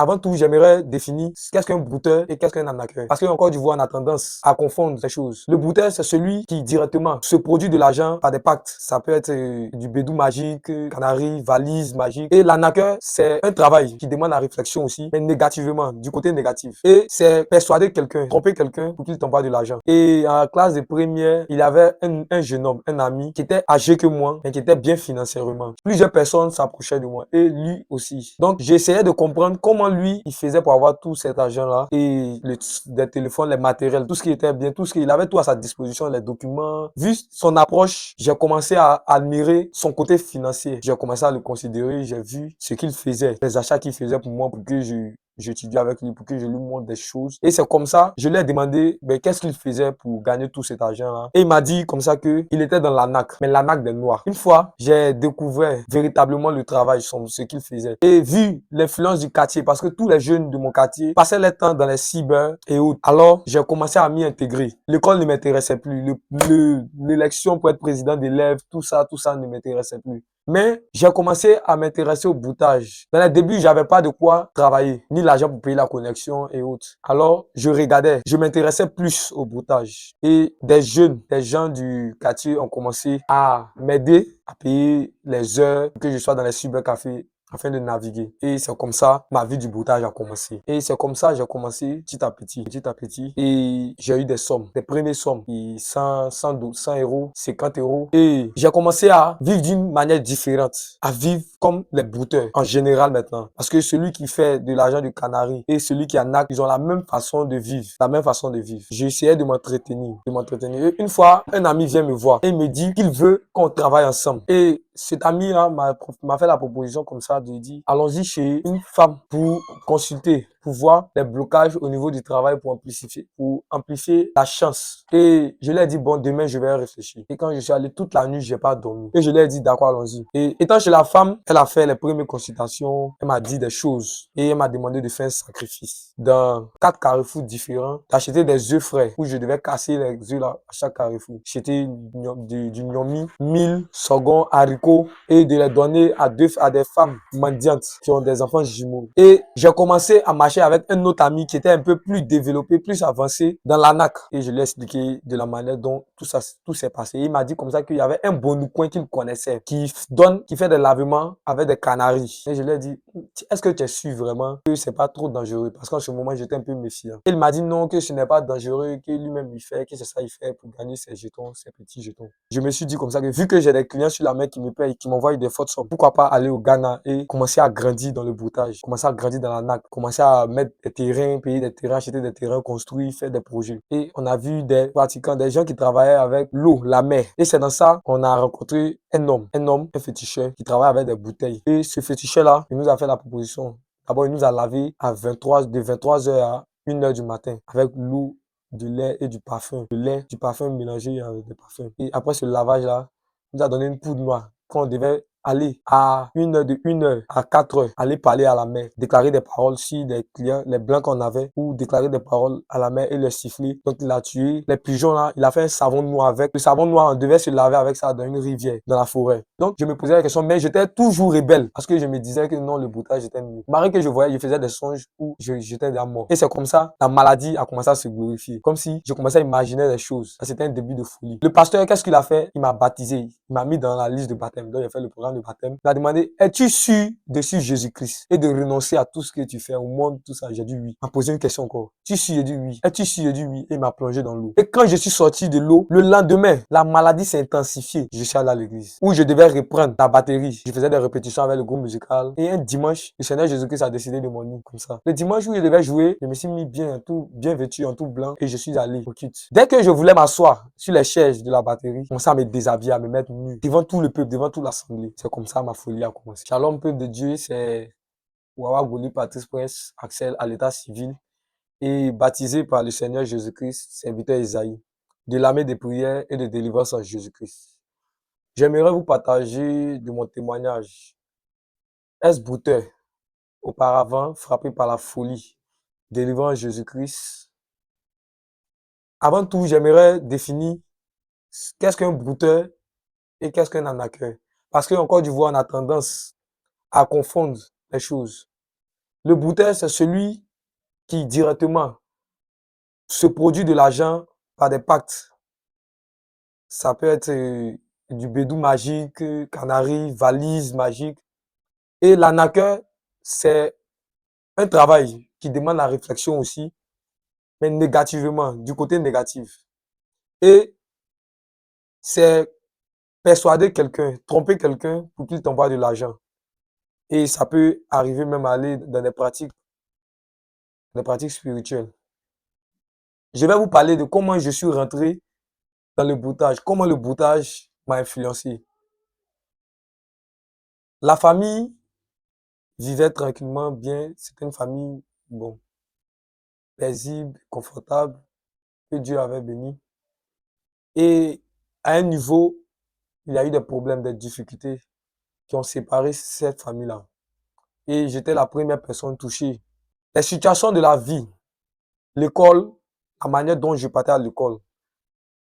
Avant tout, j'aimerais définir qu'est-ce qu'un brouteur et qu'est-ce qu'un arnaqueur. Parce qu'en Côte d'Ivoire, on a tendance à confondre les choses. Le brouteur, c'est celui qui directement se produit de l'argent par des pactes. Ça peut être du bédou magique, canari, valise magique. Et l'arnaqueur, c'est un travail qui demande la réflexion aussi, mais négativement, du côté négatif. Et c'est persuader quelqu'un, tromper quelqu'un pour qu'il t'envoie de l'argent. Et en classe de première, il y avait un jeune homme, un ami, qui était âgé que moi, mais qui était bien financièrement. Plusieurs personnes s'approchaient de moi et lui aussi. Donc, j'essayais de comprendre comment lui, il faisait pour avoir tout cet argent-là et des téléphones, les matériels, tout ce qui était bien, tout ce qu'il avait tout à sa disposition, les documents. Vu son approche, j'ai commencé à admirer son côté financier. J'ai commencé à le considérer, j'ai vu ce qu'il faisait, les achats qu'il faisait pour moi pour que j'étudie avec lui pour que je lui montre des choses. Et c'est comme ça, je lui ai demandé qu'est-ce qu'il faisait pour gagner tout cet argent-là. Et il m'a dit comme ça qu'il était dans l'ANAC, mais l'ANAC des Noirs. Une fois, j'ai découvert véritablement le travail, ce qu'il faisait. Et vu l'influence du quartier, parce que tous les jeunes de mon quartier passaient leur temps dans les cyber et autres, alors j'ai commencé à m'y intégrer. L'école ne m'intéressait plus. L'élection pour être président d'élèves, tout ça ne m'intéressait plus. Mais j'ai commencé à m'intéresser au broutage. Dans les débuts, j'avais pas de quoi travailler, ni l'argent pour payer la connexion et autres. Alors, je regardais, je m'intéressais plus au broutage. Et des gens du quartier ont commencé à m'aider à payer les heures que je sois dans les cybercafés afin de naviguer. Et c'est comme ça, ma vie du broutage a commencé. Et c'est comme ça, j'ai commencé petit à petit. Et j'ai eu des sommes, des premières sommes, 100 euros, 50 euros. Et j'ai commencé à vivre d'une manière différente, à vivre comme les brouteurs en général maintenant. Parce que celui qui fait de l'argent du canari et celui qui en a, ils ont la même façon de vivre, la même façon de vivre. J'ai essayé de m'entretenir. Et une fois, un ami vient me voir et me dit qu'il veut qu'on travaille ensemble. Et cet ami-là m'a fait la proposition comme ça de dire, allons-y chez une femme pour consulter, pour voir les blocages au niveau du travail pour amplifier la chance. Et je lui ai dit, bon, demain, je vais réfléchir. Et quand je suis allé toute la nuit, j'ai pas dormi. Et je lui ai dit, d'accord, allons-y. Et étant chez la femme, elle a fait les premières consultations, elle m'a dit des choses et elle m'a demandé de faire un sacrifice. Dans 4 carrefours différents, d'acheter des œufs frais où je devais casser les œufs là à chaque carrefour. J'étais du gnomi, mil, sorgho, haricots et de les donner à des femmes mendiantes qui ont des enfants jumeaux. Et j'ai commencé à marcher avec un autre ami qui était un peu plus développé, plus avancé dans l'ANAC. Et je lui ai expliqué de la manière dont tout s'est passé. Il m'a dit comme ça qu'il y avait un bon coin qu'il connaissait, qui fait des lavements avec des canaris. Et je lui ai dit, est-ce que tu es sûr vraiment que c'est pas trop dangereux? Parce qu'en ce moment, j'étais un peu méfiant. Il m'a dit non, que ce n'est pas dangereux, que lui-même il fait, que c'est ça il fait pour gagner ses jetons, ses petits jetons. Je me suis dit comme ça que vu que j'ai des clients sur la main qui me payent, qui m'envoient des fortes sommes, pourquoi pas aller au Ghana et commencer à grandir dans le broutage, commencer à grandir dans la NAC, commencer à mettre des terrains, payer des terrains, acheter des terrains, construire, faire des projets. Et on a vu des pratiquants, des gens qui travaillaient avec l'eau, la mer. Et c'est dans ça qu'on a rencontré un féticheur qui travaille avec des bouteilles. Et ce féticheur-là, il nous a fait la proposition. D'abord, il nous a lavé de 23h à 1h du matin avec l'eau, du lait et du parfum. Le lait, du parfum mélangé avec des parfums. Et après ce lavage-là, il nous a donné une poudre noire qu'on devait aller à 1h à 4h, aller parler à la mer, déclarer des paroles sur des clients, les blancs qu'on avait, ou déclarer des paroles à la mer et les siffler. Donc il a tué les pigeons là, il a fait un savon noir avec. Le savon noir, on devait se laver avec ça dans une rivière, dans la forêt. Donc je me posais la question, mais j'étais toujours rebelle parce que je me disais que non, le broutage était mieux. Malgré que je voyais, je faisais des songes où j'étais déjà mort. Et c'est comme ça, la maladie a commencé à se glorifier. Comme si je commençais à imaginer des choses. C'était un début de folie. Le pasteur, qu'est-ce qu'il a fait? Il m'a baptisé. Il m'a mis dans la liste de baptême. Donc j'ai fait le programme de baptême. Il m'a demandé, es-tu sûr de suivre Jésus-Christ et de renoncer à tout ce que tu fais au monde, tout ça? J'ai dit oui. Il m'a posé une question encore. Tu suis? J'ai dit oui. Es-tu sûr? J'ai dit oui. Et il m'a plongé dans l'eau. Et quand je suis sorti de l'eau, le lendemain, la maladie s'est intensifiée. Je suis allé à l'église où je devais reprendre la batterie. Je faisais des répétitions avec le groupe musical. Et un dimanche, le Seigneur Jésus-Christ a décidé de m'en ir comme ça. Le dimanche où je devais jouer, je me suis mis bien vêtu, en tout blanc, et je suis allé au culte. Dès que je voulais m'asseoir sur les chaises de la batterie, je commençais à me déshabiller, à me mettre nu, devant tout le peuple, devant toute l'assemblée. C'est comme ça ma folie a commencé. Shalom, peuple de Dieu, c'est Wawa Goli Patrice Prince, Axel à l'état civil, et baptisé par le Seigneur Jésus-Christ, serviteur Isaïe, de l'armée de prière et de délivrance en Jésus-Christ. J'aimerais vous partager de mon témoignage. Est-ce brouteur, auparavant frappé par la folie, délivrant Jésus-Christ? Avant tout, j'aimerais définir qu'est-ce qu'un brouteur et qu'est-ce qu'un arnaqueur. Parce qu'en Côte d'Ivoire, on a tendance à confondre les choses. Le brouteur, c'est celui qui directement se produit de l'argent par des pactes. Ça peut être du bédou magique, canari, valise magique. Et l'arnaqueur, c'est un travail qui demande la réflexion aussi, mais négativement, du côté négatif. Et c'est persuader quelqu'un, tromper quelqu'un pour qu'il t'envoie de l'argent. Et ça peut arriver même à aller dans des pratiques spirituelles. Je vais vous parler de comment je suis rentré dans le broutage, comment le broutage m'a influencé. La famille vivait tranquillement bien. C'était une famille, bon, paisible, confortable, que Dieu avait béni. Et à un niveau, il y a eu des problèmes, des difficultés qui ont séparé cette famille-là. Et j'étais la première personne touchée. Les situations de la vie, l'école, la manière dont je partais à l'école,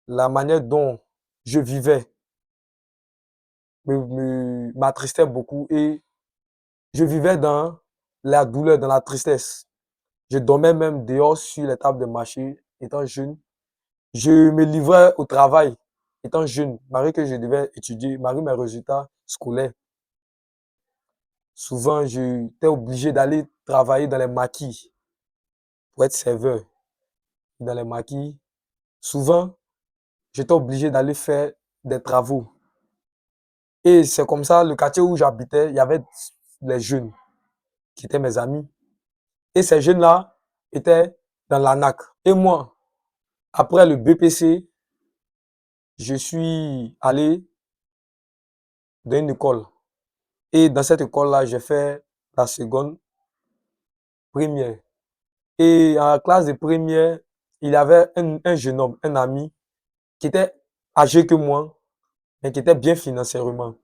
la manière dont je vivais m'attristait beaucoup et je vivais dans la douleur, dans la tristesse. Je dormais même dehors sur les tables de marché étant jeune. Je me livrais au travail étant jeune, malgré que je devais étudier, malgré mes résultats scolaires. Souvent, j'étais obligé d'aller travailler dans les maquis pour être serveur dans les maquis. Souvent, j'étais obligé d'aller faire des travaux. Et c'est comme ça, le quartier où j'habitais, il y avait les jeunes qui étaient mes amis. Et ces jeunes-là étaient dans l'ANAC. Et moi, après le BPC, je suis allé dans une école. Et dans cette école-là, j'ai fait la seconde première. Et en classe de première, il y avait un jeune homme, un ami, qui était âgé que moi, mais qui était bien financièrement.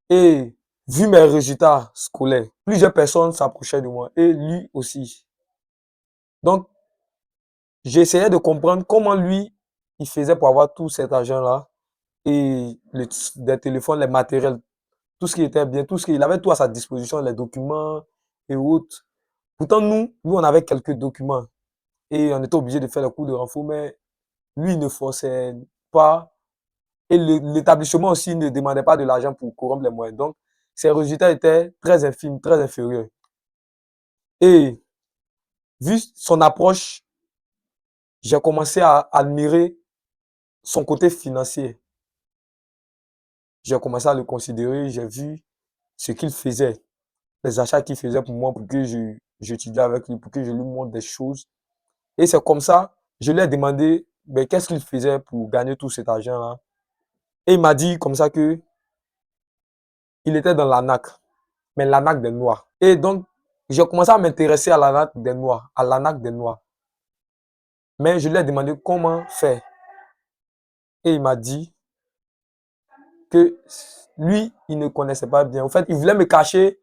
Et vu mes résultats scolaires, plusieurs personnes s'approchaient de moi, et lui aussi. Donc, j'essayais de comprendre comment lui, il faisait pour avoir tout cet argent-là, et des téléphones, les matériels, tout ce qui était bien, tout ce qu'il avait tout à sa disposition, les documents et autres. Pourtant, nous, on avait quelques documents et on était obligé de faire le cours de renfort, mais lui, il ne forçait pas. Et l'établissement aussi ne demandait pas de l'argent pour corrompre les moyens. Donc, ses résultats étaient très infimes, très inférieurs. Et vu son approche, j'ai commencé à admirer son côté financier. J'ai commencé à le considérer, j'ai vu ce qu'il faisait, les achats qu'il faisait pour moi, pour que j'étudie avec lui, pour que je lui montre des choses. Et c'est comme ça, je lui ai demandé, ben, qu'est-ce qu'il faisait pour gagner tout cet argent-là. Et il m'a dit comme ça que il était dans l'ANAC, mais l'ANAC des Noirs. Et donc, j'ai commencé à m'intéresser à l'ANAC des Noirs, à l'ANAC des Noirs. Mais je lui ai demandé comment faire. Et il m'a dit que lui, il ne connaissait pas bien. En fait, il voulait me cacher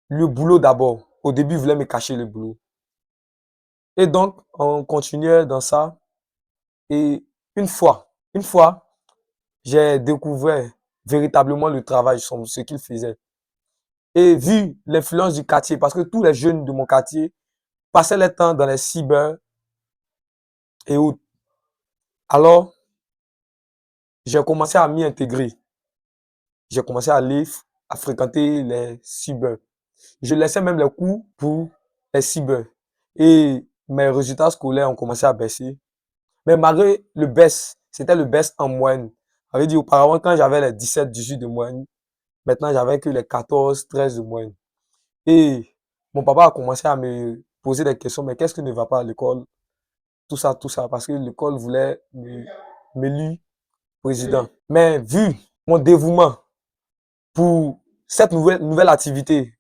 le boulot d'abord. Au début, il voulait me cacher le boulot. Et donc, on continuait dans ça. Et une fois, j'ai découvert véritablement le travail, ce qu'il faisait. Et vu l'influence du quartier, parce que tous les jeunes de mon quartier passaient leur temps dans les cyber et autres. Alors, j'ai commencé à m'y intégrer. J'ai commencé à aller à fréquenter les cyber. Je laissais même les cours pour les cyber. Et mes résultats scolaires ont commencé à baisser. Mais malgré le baisse, c'était le baisse en moyenne. Ça veut dire auparavant, quand j'avais les 17, 18 de moyenne, maintenant j'avais que les 14, 13 de moyenne. Et mon papa a commencé à me poser des questions, mais qu'est-ce qui ne va pas à l'école? Tout ça, parce que l'école voulait m'élire président. Mais vu mon dévouement pour cette nouvelle activité,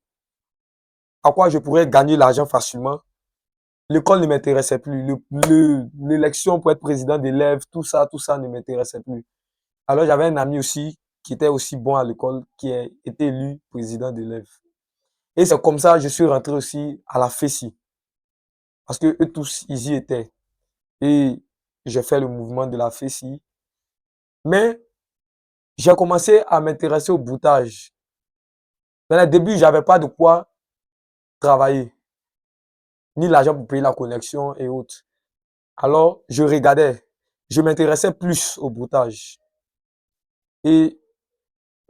à quoi je pourrais gagner l'argent facilement, l'école ne m'intéressait plus. L'élection pour être président d'élèves, tout ça ne m'intéressait plus. Alors j'avais un ami aussi qui était aussi bon à l'école, qui a été élu président d'élèves. Et c'est comme ça que je suis rentré aussi à la FESI. Parce que eux tous, ils y étaient. Et j'ai fait le mouvement de la FESI. Mais j'ai commencé à m'intéresser au broutage. Dans le début, j'avais pas de quoi travailler, ni l'argent pour payer la connexion et autres. Alors, je regardais, je m'intéressais plus au broutage. Et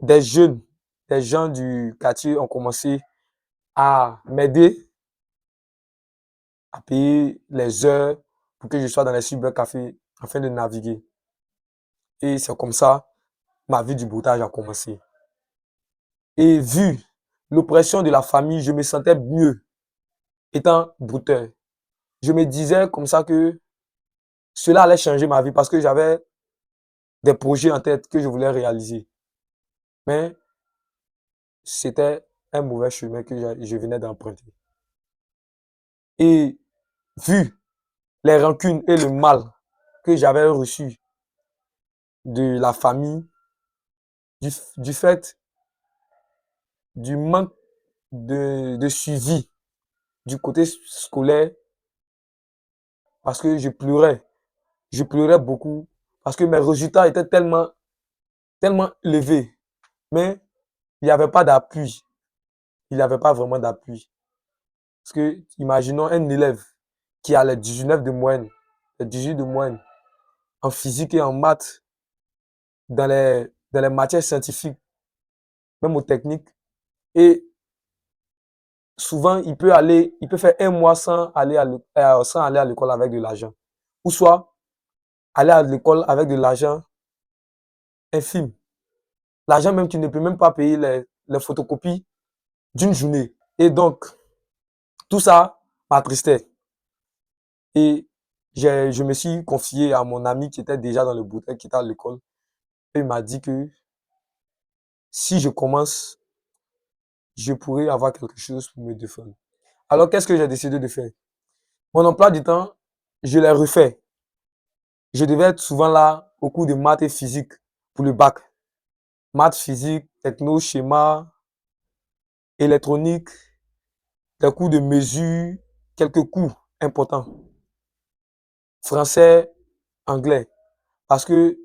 des jeunes, des gens du quartier ont commencé à m'aider à payer les heures pour que je sois dans les cybercafés afin de naviguer. Et c'est comme ça, ma vie du broutage a commencé. Et vu l'oppression de la famille, je me sentais mieux étant brouteur. Je me disais comme ça que cela allait changer ma vie parce que j'avais des projets en tête que je voulais réaliser. Mais c'était un mauvais chemin que je venais d'emprunter. Et vu les rancunes et le mal que j'avais reçu de la famille, du fait du manque de suivi du côté scolaire, parce que je pleurais beaucoup, parce que mes résultats étaient tellement élevés, mais il n'y avait pas d'appui, il n'y avait pas vraiment d'appui. Parce que, imaginons un élève qui a les 19 de moyenne, les 18 de moyenne, en physique et en maths, dans les matières scientifiques, même aux techniques, et souvent, il peut faire un mois sans aller à l'école avec de l'argent. Ou soit, aller à l'école avec de l'argent infime. L'argent même, tu ne peux même pas payer les photocopies d'une journée. Et donc, tout ça m'attristait. Et je me suis confié à mon ami qui était déjà dans le bouteille, qui était à l'école. Et il m'a dit que si je commence, je pourrais avoir quelque chose pour me défendre. Alors, qu'est-ce que j'ai décidé de faire? Mon emploi du temps, je l'ai refait. Je devais être souvent là au cours de maths et physique pour le bac. Maths, physique, techno, schéma, électronique, des cours de mesure, quelques cours importants. Français, anglais. Parce que,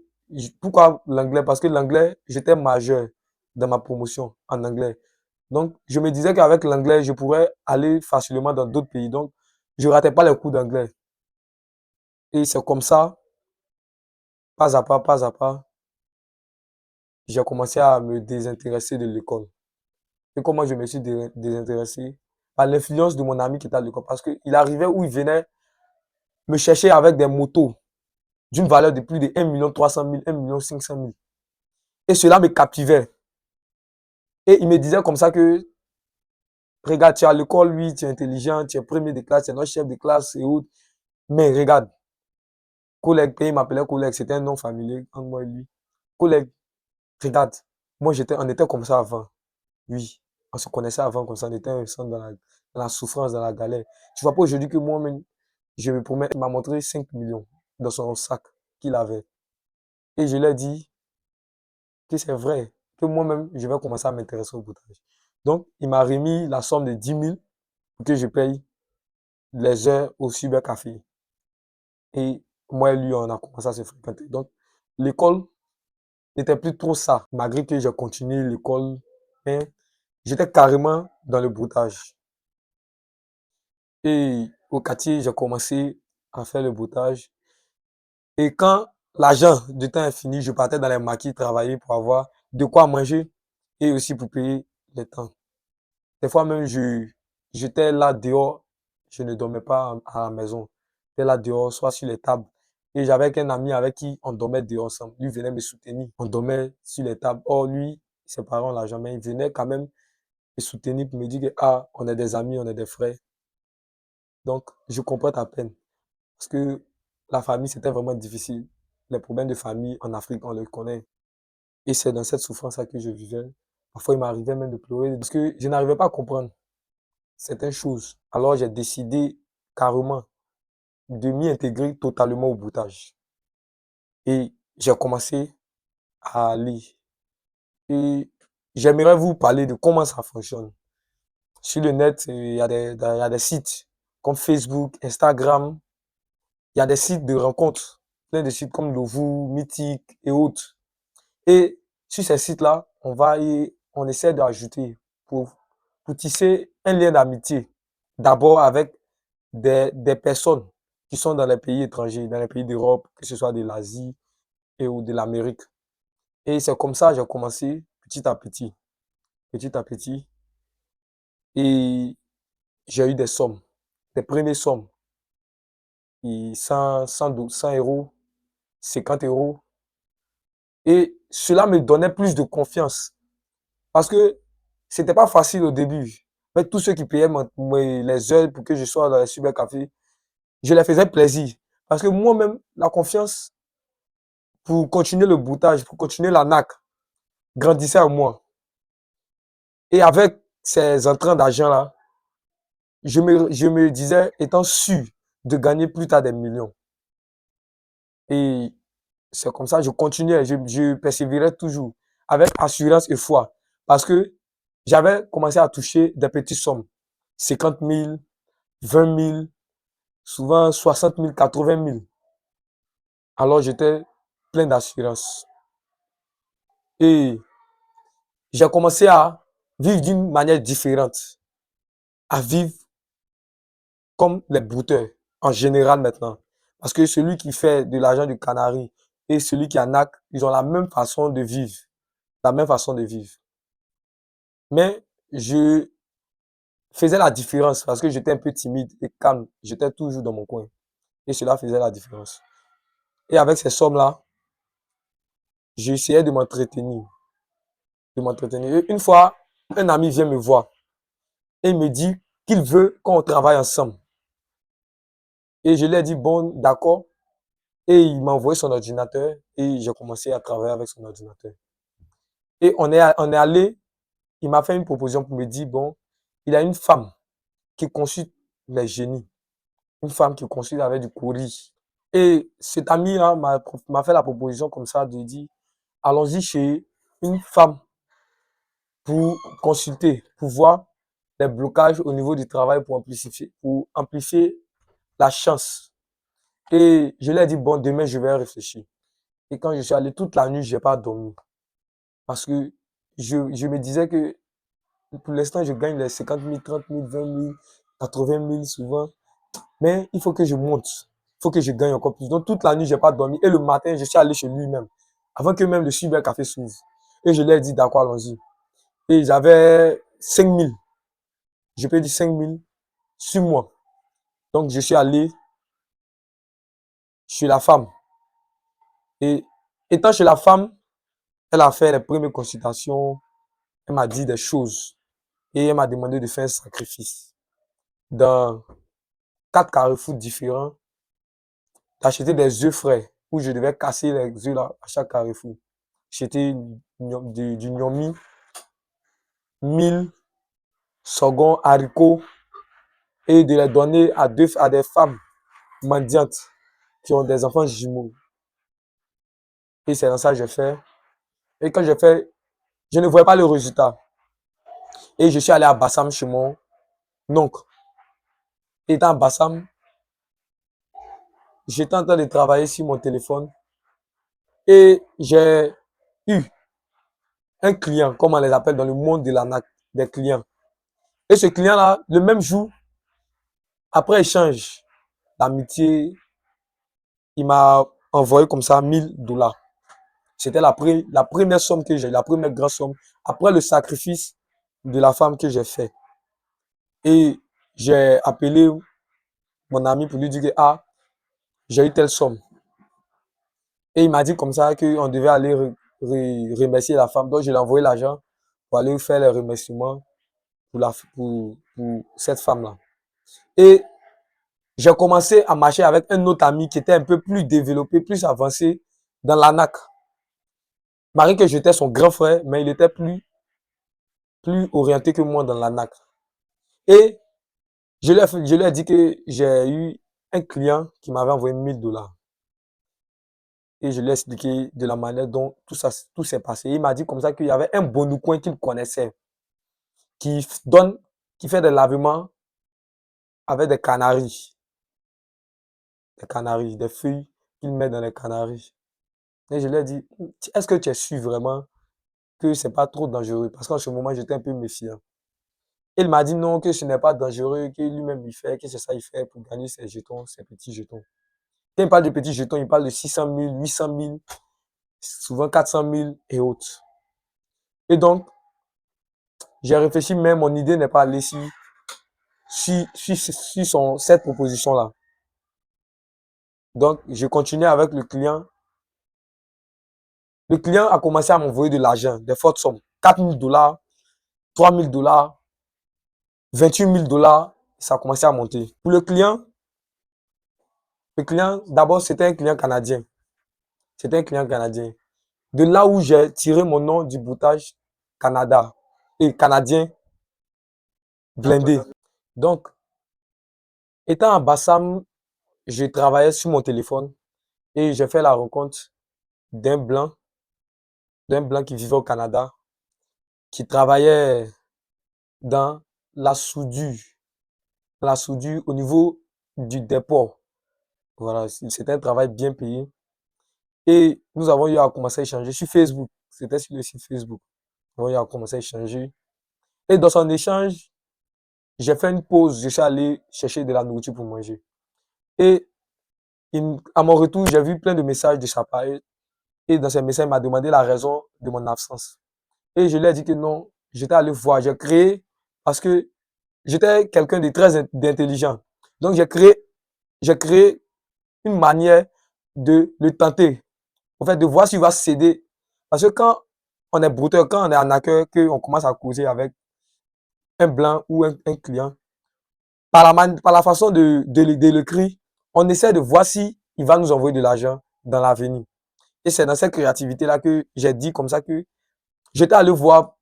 pourquoi l'anglais? Parce que l'anglais, j'étais majeur dans ma promotion en anglais. Donc, je me disais qu'avec l'anglais, je pourrais aller facilement dans d'autres pays. Donc, je ne ratais pas les cours d'anglais. Et c'est comme ça, pas à pas, j'ai commencé à me désintéresser de l'école. Et comment je me suis désintéressé? Par l'influence de mon ami qui était à l'école. Parce qu'il arrivait où il venait me chercher avec des motos d'une valeur de plus de 1 300 000, 1 500 000. Et cela me captivait. Et il me disait comme ça que, regarde, tu es à l'école, lui, tu es intelligent, tu es premier de classe, tu es notre chef de classe et autres. Mais regarde, collègue, il m'appelait collègue, c'était un nom familier entre moi et lui. Collègue, regarde, on était comme ça avant. Oui, on se connaissait avant comme ça, on était ensemble dans la souffrance, dans la galère. Tu vois pas aujourd'hui que moi-même, je me promets, il m'a montré 5 millions dans son sac qu'il avait. Et je lui ai dit que c'est vrai, que moi-même, je vais commencer à m'intéresser au boutage. Donc, il m'a remis la somme de 10 000 pour que je paye les heures au cybercafé. Et moi et lui, on a commencé à se fréquenter. Donc, l'école n'était plus trop ça, malgré que j'ai continué l'école, mais j'étais carrément dans le broutage. Et au quartier, j'ai commencé à faire le broutage. Et quand l'argent du temps est fini, je partais dans les maquis travailler pour avoir de quoi manger et aussi pour payer les temps. Des fois même, j'étais là dehors, je ne dormais pas à la maison. J'étais là dehors, soit sur les tables. Et j'avais un ami avec qui on dormait dehors ensemble. Lui venait me soutenir. On dormait sur les tables. Or, lui, ses parents l'ont jamais. Il venait quand même me soutenir pour me dire que, ah, on est des amis, on est des frères. Donc, je comprends ta peine. Parce que la famille, c'était vraiment difficile. Les problèmes de famille en Afrique, on le connaît. Et c'est dans cette souffrance-là que je vivais. Parfois, il m'arrivait même de pleurer parce que je n'arrivais pas à comprendre certaines choses. Alors, j'ai décidé carrément de m'y intégrer totalement au broutage. Et j'ai commencé à lire. Et j'aimerais vous parler de comment ça fonctionne. Sur le net, il y a des sites comme Facebook, Instagram. Il y a des sites de rencontres, plein de sites comme Lovoo, Mythique et autres. Et sur ces sites-là, on essaie d'ajouter pour tisser un lien d'amitié. d'abord avec des personnes qui sont dans les pays étrangers, dans les pays d'Europe, que ce soit de l'Asie et ou de l'Amérique. Et c'est comme ça que j'ai commencé petit à petit, petit à petit. Et j'ai eu des sommes, des premières sommes, et 100 euros, 50 euros. Et cela me donnait plus de confiance parce que c'était pas facile au début. En fait, tous ceux qui payaient les heures pour que je sois dans les cybercafés, je les faisais plaisir. Parce que moi-même, la confiance pour continuer le boutage, pour continuer la NAC, grandissait en moi. Et avec ces entrants d'argent-là, je me disais, étant sûr de gagner plus tard des millions. Et c'est comme ça, je continuais, je persévérais toujours avec assurance et foi. Parce que j'avais commencé à toucher des petites sommes. 50 000, 20 000, souvent 60 000, 80 000. Alors j'étais plein d'assurance. Et j'ai commencé à vivre d'une manière différente. À vivre comme les brouteurs en général maintenant. Parce que celui qui fait de l'argent du canari et celui qui en a, ils ont la même façon de vivre. La même façon de vivre. Mais je faisais la différence parce que j'étais un peu timide et calme. J'étais toujours dans mon coin. Et cela faisait la différence. Et avec ces sommes-là, j'essayais de m'entretenir. De m'entretenir. Et une fois, un ami vient me voir et il me dit qu'il veut qu'on travaille ensemble. Et je lui ai dit, bon, d'accord. Et il m'a envoyé son ordinateur et j'ai commencé à travailler avec son ordinateur. Et on est allé, il m'a fait une proposition pour me dire, bon, il y a une femme qui consulte les génies. Une femme qui consulte avec du courrier. Et cet ami-là m'a fait la proposition comme ça de dire, allons-y chez une femme pour consulter, pour voir les blocages au niveau du travail pour amplifier la chance. Et je lui ai dit, bon, demain, je vais réfléchir. Et quand je suis allé toute la nuit, je n'ai pas dormi. Parce que je me disais que pour l'instant, je gagne les 50 000, 30 000, 20 000, 80 000 souvent. Mais il faut que je monte. Il faut que je gagne encore plus. Donc toute la nuit, je n'ai pas dormi. Et le matin, je suis allé chez lui-même. Avant que même le cybercafé s'ouvre. Et je lui ai dit, d'accord, allons-y. Et j'avais 5 000. Je peux dire 5 000 sur moi. Donc je suis allé chez la femme. Et étant chez la femme, elle a fait les premières consultations. Elle m'a dit des choses. Et elle m'a demandé de faire un sacrifice. Dans 4 carrefours différents, d'acheter des œufs frais. Où je devais casser les œufs là à chaque carrefour. J'étais du gnomi, mil, sorgho, haricots. Et de les donner à des femmes mendiantes qui ont des enfants jumeaux. Et c'est dans ça que j'ai fait. Et quand j'ai fait, je ne voyais pas le résultat. Et je suis allé à Bassam chez mon oncle. Étant à Bassam, j'étais en train de travailler sur mon téléphone. Et j'ai eu un client, comme on les appelle dans le monde de la NAC, des clients. Et ce client-là, le même jour, après échange d'amitié, il m'a envoyé comme ça 1 000 $. C'était la première somme que j'ai, la première grande somme, après le sacrifice de la femme que j'ai fait. Et j'ai appelé mon ami pour lui dire que, ah, j'ai eu telle somme. Et il m'a dit comme ça qu'on devait aller remercier la femme. Donc je lui ai envoyé l'argent pour aller faire les remerciements pour cette femme-là. Et j'ai commencé à marcher avec un autre ami qui était un peu plus développé, plus avancé dans la NAC. Malgré que j'étais son grand frère, mais il était plus orienté que moi dans la NAC. Et je lui ai dit que j'ai eu un client qui m'avait envoyé 1 000 $. Et je lui ai expliqué de la manière dont tout s'est passé. Il m'a dit comme ça qu'il y avait un bonoucoin qu'il connaissait, qui qui fait des lavements avec des canaris. Des canaris, des feuilles qu'il met dans les canaris. Et je lui ai dit, est-ce que tu es sûr vraiment que c'est pas trop dangereux? Parce qu'en ce moment, j'étais un peu méfiant. Il m'a dit non, que ce n'est pas dangereux, que lui-même il fait, que c'est ça il fait pour gagner ses jetons, ses petits jetons. Quand il parle de petits jetons, il parle de 600 000, 800 000, souvent 400 000 et autres. Et donc, j'ai réfléchi, mais mon idée n'est pas allée sur cette proposition-là. Donc, je continuais avec le client. Le client a commencé à m'envoyer de l'argent, des fortes sommes. 4 000 $, 3 000 $, 28 000 $. Ça a commencé à monter. Pour le client, d'abord, c'était un client canadien. C'était un client canadien. De là où j'ai tiré mon nom du boutage Canada et canadien blindé. Donc, étant à Bassam, je travaillais sur mon téléphone et j'ai fait la rencontre d'un blanc, qui vivait au Canada, qui travaillait dans la soudure, au niveau du dépôt. Voilà, c'était un travail bien payé. Et nous avons eu à commencer à échanger sur Facebook. C'était sur le site Facebook. Nous avons eu à commencer à échanger. Et dans son échange, j'ai fait une pause. Je suis allé chercher de la nourriture pour manger. Et à mon retour, j'ai vu plein de messages de sa part. Et dans ces messages, il m'a demandé la raison de mon absence. Et je lui ai dit que non, j'étais allé voir. J'ai créé, parce que j'étais quelqu'un de très intelligent. Donc, j'ai créé une manière de le tenter. En fait, de voir s'il va céder. Parce que quand on est brouteur, quand on est arnaqueur, qu'on commence à causer avec un blanc ou un client, par la façon de l'écrit, on essaie de voir si il va nous envoyer de l'argent dans l'avenir. Et c'est dans cette créativité-là que j'ai dit comme ça que j'étais allé voir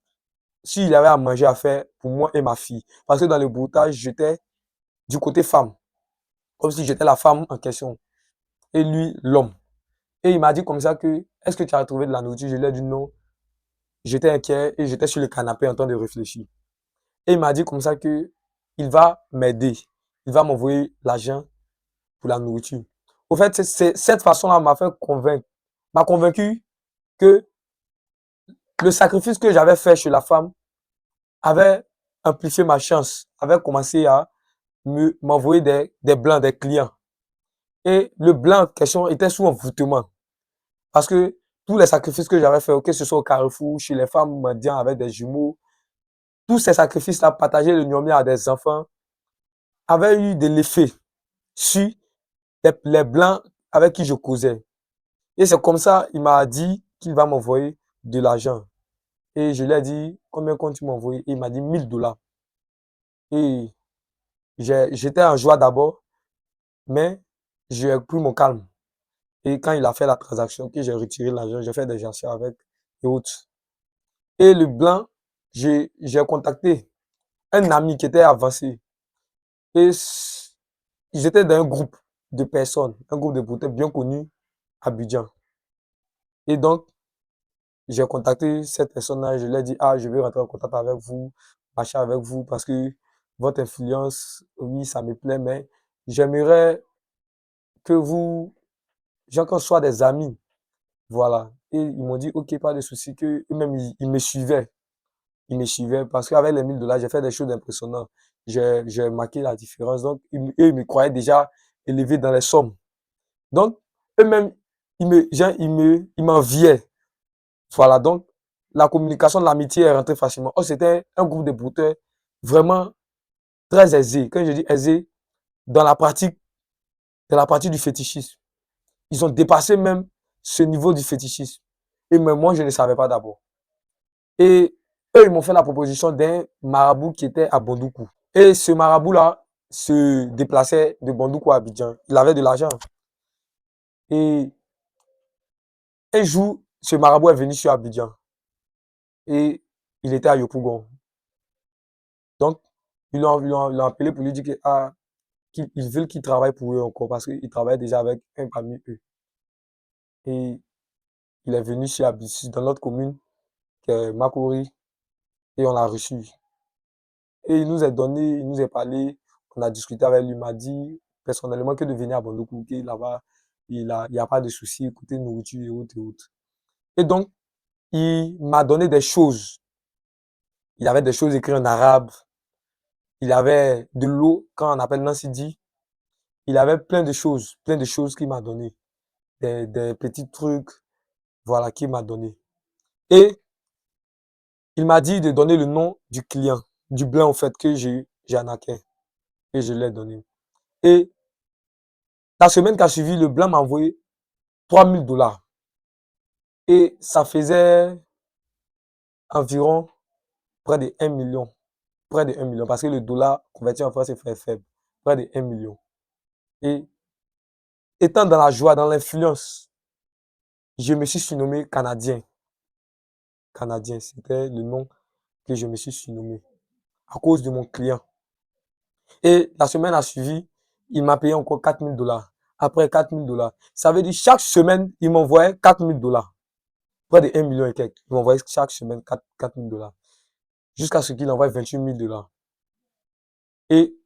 s'il avait à manger à faire pour moi et ma fille. Parce que dans le broutage, j'étais du côté femme. Comme si j'étais la femme en question. Et lui, l'homme. Et il m'a dit comme ça que, est-ce que tu as trouvé de la nourriture? Je lui ai dit non. J'étais inquiet et j'étais sur le canapé en train de réfléchir. Et il m'a dit comme ça que il va m'aider. Il va m'envoyer l'argent pour la nourriture. Au fait, cette façon-là m'a convaincu que le sacrifice que j'avais fait chez la femme avait amplifié ma chance, avait commencé à m'envoyer des blancs, des clients. Et le blanc en question était sous envoûtement. Parce que tous les sacrifices que j'avais fait, que ce soit au Carrefour, chez les femmes mendiants avec des jumeaux, tous ces sacrifices-là, partager le gnome à des enfants, avaient eu de l'effet sur les blancs avec qui je causais. Et c'est comme ça, il m'a dit qu'il va m'envoyer de l'argent. Et je lui ai dit, combien comptes-tu m'envoyer? Et il m'a dit 1 000 $. Et j'étais en joie d'abord, mais j'ai pris mon calme. Et quand il a fait la transaction, que j'ai retiré l'argent, j'ai fait des gestions avec et autres. Et le blanc, j'ai contacté un ami qui était avancé. Et ils étaient dans un groupe de personnes, un groupe de brouteurs bien connus à Abidjan. Et donc, j'ai contacté cette personne-là, je lui ai dit, ah, je vais rentrer en contact avec vous, marcher avec vous, parce que votre influence, oui, ça me plaît, mais j'aimerais que vous, j'ai qu'on soit des amis. Voilà. Et ils m'ont dit, ok, pas de souci, que eux-mêmes, ils me suivaient. Ils me suivaient parce qu'avec les 1 000 $, j'ai fait des choses impressionnantes. J'ai marqué la différence. Donc, eux, ils me croyaient déjà élevé dans les sommes. Donc, eux-mêmes, ils m'enviaient. Voilà. Donc, la communication, l'amitié est rentrée facilement. Oh, c'était un groupe de brouteurs vraiment très aisé. Quand je dis aisé, dans la pratique du fétichisme. Ils ont dépassé même ce niveau du fétichisme. Et même moi, je ne savais pas d'abord. Et eux, ils m'ont fait la proposition d'un marabout qui était à Bondoukou. Et ce marabout-là se déplaçait de Bondoukou à Abidjan. Il avait de l'argent. Et un jour, ce marabout est venu sur Abidjan. Et il était à Yopougon. Donc, ils l'ont appelé pour lui dire que, ah, qu'ils veulent qu'il travaille pour eux encore parce qu'il travaille déjà avec un parmi eux. Et il est venu sur Abidjan, dans notre commune, qui est Makori, et on l'a reçu. Et il nous a donné, il nous a parlé, on a discuté avec lui, il m'a dit personnellement que de venir à Bandoukou, que là-bas, il n'y a pas de souci, côté nourriture et autres et autres. Et donc, il m'a donné des choses. Il y avait des choses écrites en arabe, il avait de l'eau, quand on appelle Nancy dit, il avait plein de choses qu'il m'a donné, des petits trucs, voilà, qu'il m'a donné. Et il m'a dit de donner le nom du client, du blanc, en fait, que j'ai arnaqué, et je l'ai donné. Et la semaine qui a suivi, le blanc m'a envoyé 3 000 $. Et ça faisait environ près de 1 million. Près de 1 million. Parce que le dollar converti en francs, c'est très faible. Près de 1 million. Et étant dans la joie, dans l'influence, je me suis surnommé Canadien. Canadien, c'était le nom que je me suis surnommé à cause de mon client. Et la semaine a suivi, il m'a payé encore 4 000 $. Après 4 000 $. Ça veut dire chaque semaine, il m'envoyait 4 000 $. Près de 1 million et quelques. Il m'envoyait chaque semaine 4 000 $. Jusqu'à ce qu'il envoie 28 000 $. Et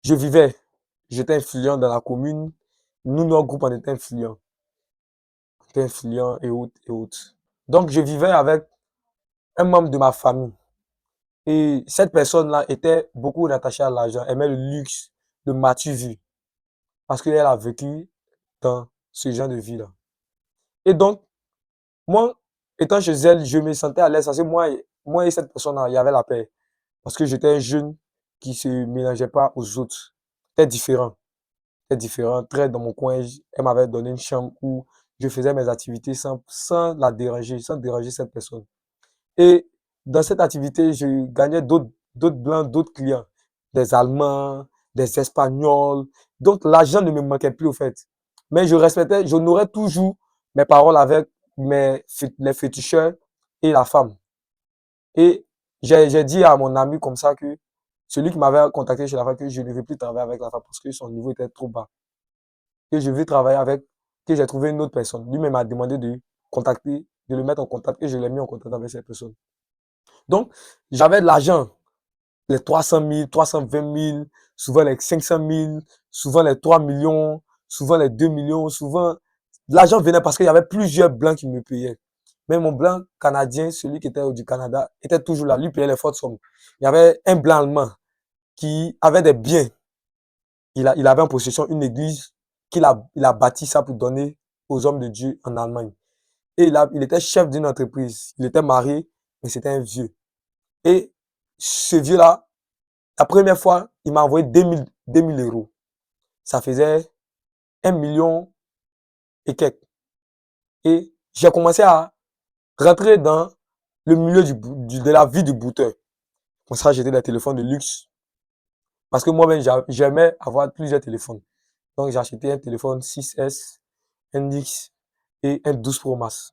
je vivais, j'étais influent dans la commune. Nous, notre groupe, on était influents. On était influents et autres, et autres. Donc, je vivais avec un membre de ma famille. Et cette personne-là était beaucoup attachée à l'argent, aimait le luxe, le matu-vu. Parce qu'elle a vécu dans ce genre de vie-là. Et donc, moi, étant chez elle, je me sentais à l'aise. Parce que moi et cette personne-là, il y avait la paix. Parce que j'étais un jeune qui se mélangeait pas aux autres. J'étais différent. J'étais différent. Très dans mon coin, elle m'avait donné une chambre où je faisais mes activités sans la déranger, sans déranger cette personne. Et dans cette activité, je gagnais d'autres blancs, d'autres clients. Des Allemands, des Espagnols. Donc, l'argent ne me manquait plus, au fait. Mais je respectais, j'honorais toujours mes paroles avec les féticheurs et la femme. Et j'ai dit à mon ami comme ça que celui qui m'avait contacté chez la femme que je ne veux plus travailler avec la femme parce que son niveau était trop bas. Que je veux travailler avec, que j'ai trouvé une autre personne. Lui-même m'a demandé de contacter, de le mettre en contact et je l'ai mis en contact avec cette personne. Donc, j'avais de l'argent, les 300 000, 320 000, souvent les 500 000, souvent les 3 millions, souvent les 2 millions, souvent l'argent venait parce qu'il y avait plusieurs blancs qui me payaient. Mais mon blanc canadien, celui qui était du Canada, était toujours là, lui payait les fortes sommes. Il y avait un blanc allemand qui avait des biens. Il avait en possession une église il a bâti ça pour donner aux hommes de Dieu en Allemagne. Et il était chef d'une entreprise. Il était marié, mais c'était un vieux. Et ce vieux-là, la première fois, il m'a envoyé 2000 euros. Ça faisait 1 million et quelques. Et j'ai commencé à rentrer dans le milieu de la vie du bouteur. Comme ça, j'étais des téléphones de luxe. Parce que moi-même, j'aimais avoir plusieurs téléphones. Donc, j'ai acheté un téléphone 6S, un X et un 12 Pro Max.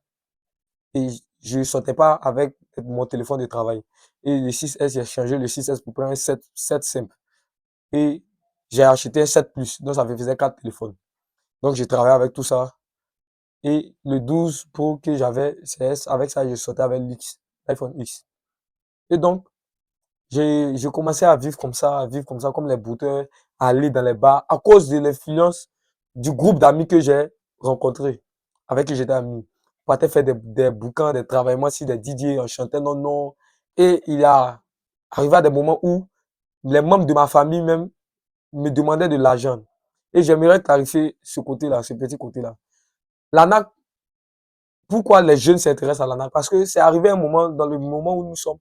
Et je ne sortais pas avec mon téléphone de travail. Et le 6S, j'ai changé le 6S pour prendre un 7 simple. Et j'ai acheté un 7 Plus. Donc, ça faisait 4 téléphones. Donc, j'ai travaillé avec tout ça. Et le 12 Pro que j'avais, avec ça, je sortais avec l'X, l'iPhone X. Et donc, j'ai commencé à vivre comme ça, comme les bouteurs, à aller dans les bars, à cause de l'influence du groupe d'amis que j'ai rencontré, avec qui j'étais ami. On partait faire des bouquins, des travaillements sur des DJ, on chantait nos noms. Et il a arrivé à des moments où les membres de ma famille même me demandaient de l'argent. Et j'aimerais clarifier ce côté-là, ce petit côté-là. L'ANAC, pourquoi les jeunes s'intéressent à l'ANAC? Parce que c'est arrivé un moment, dans le moment où nous sommes,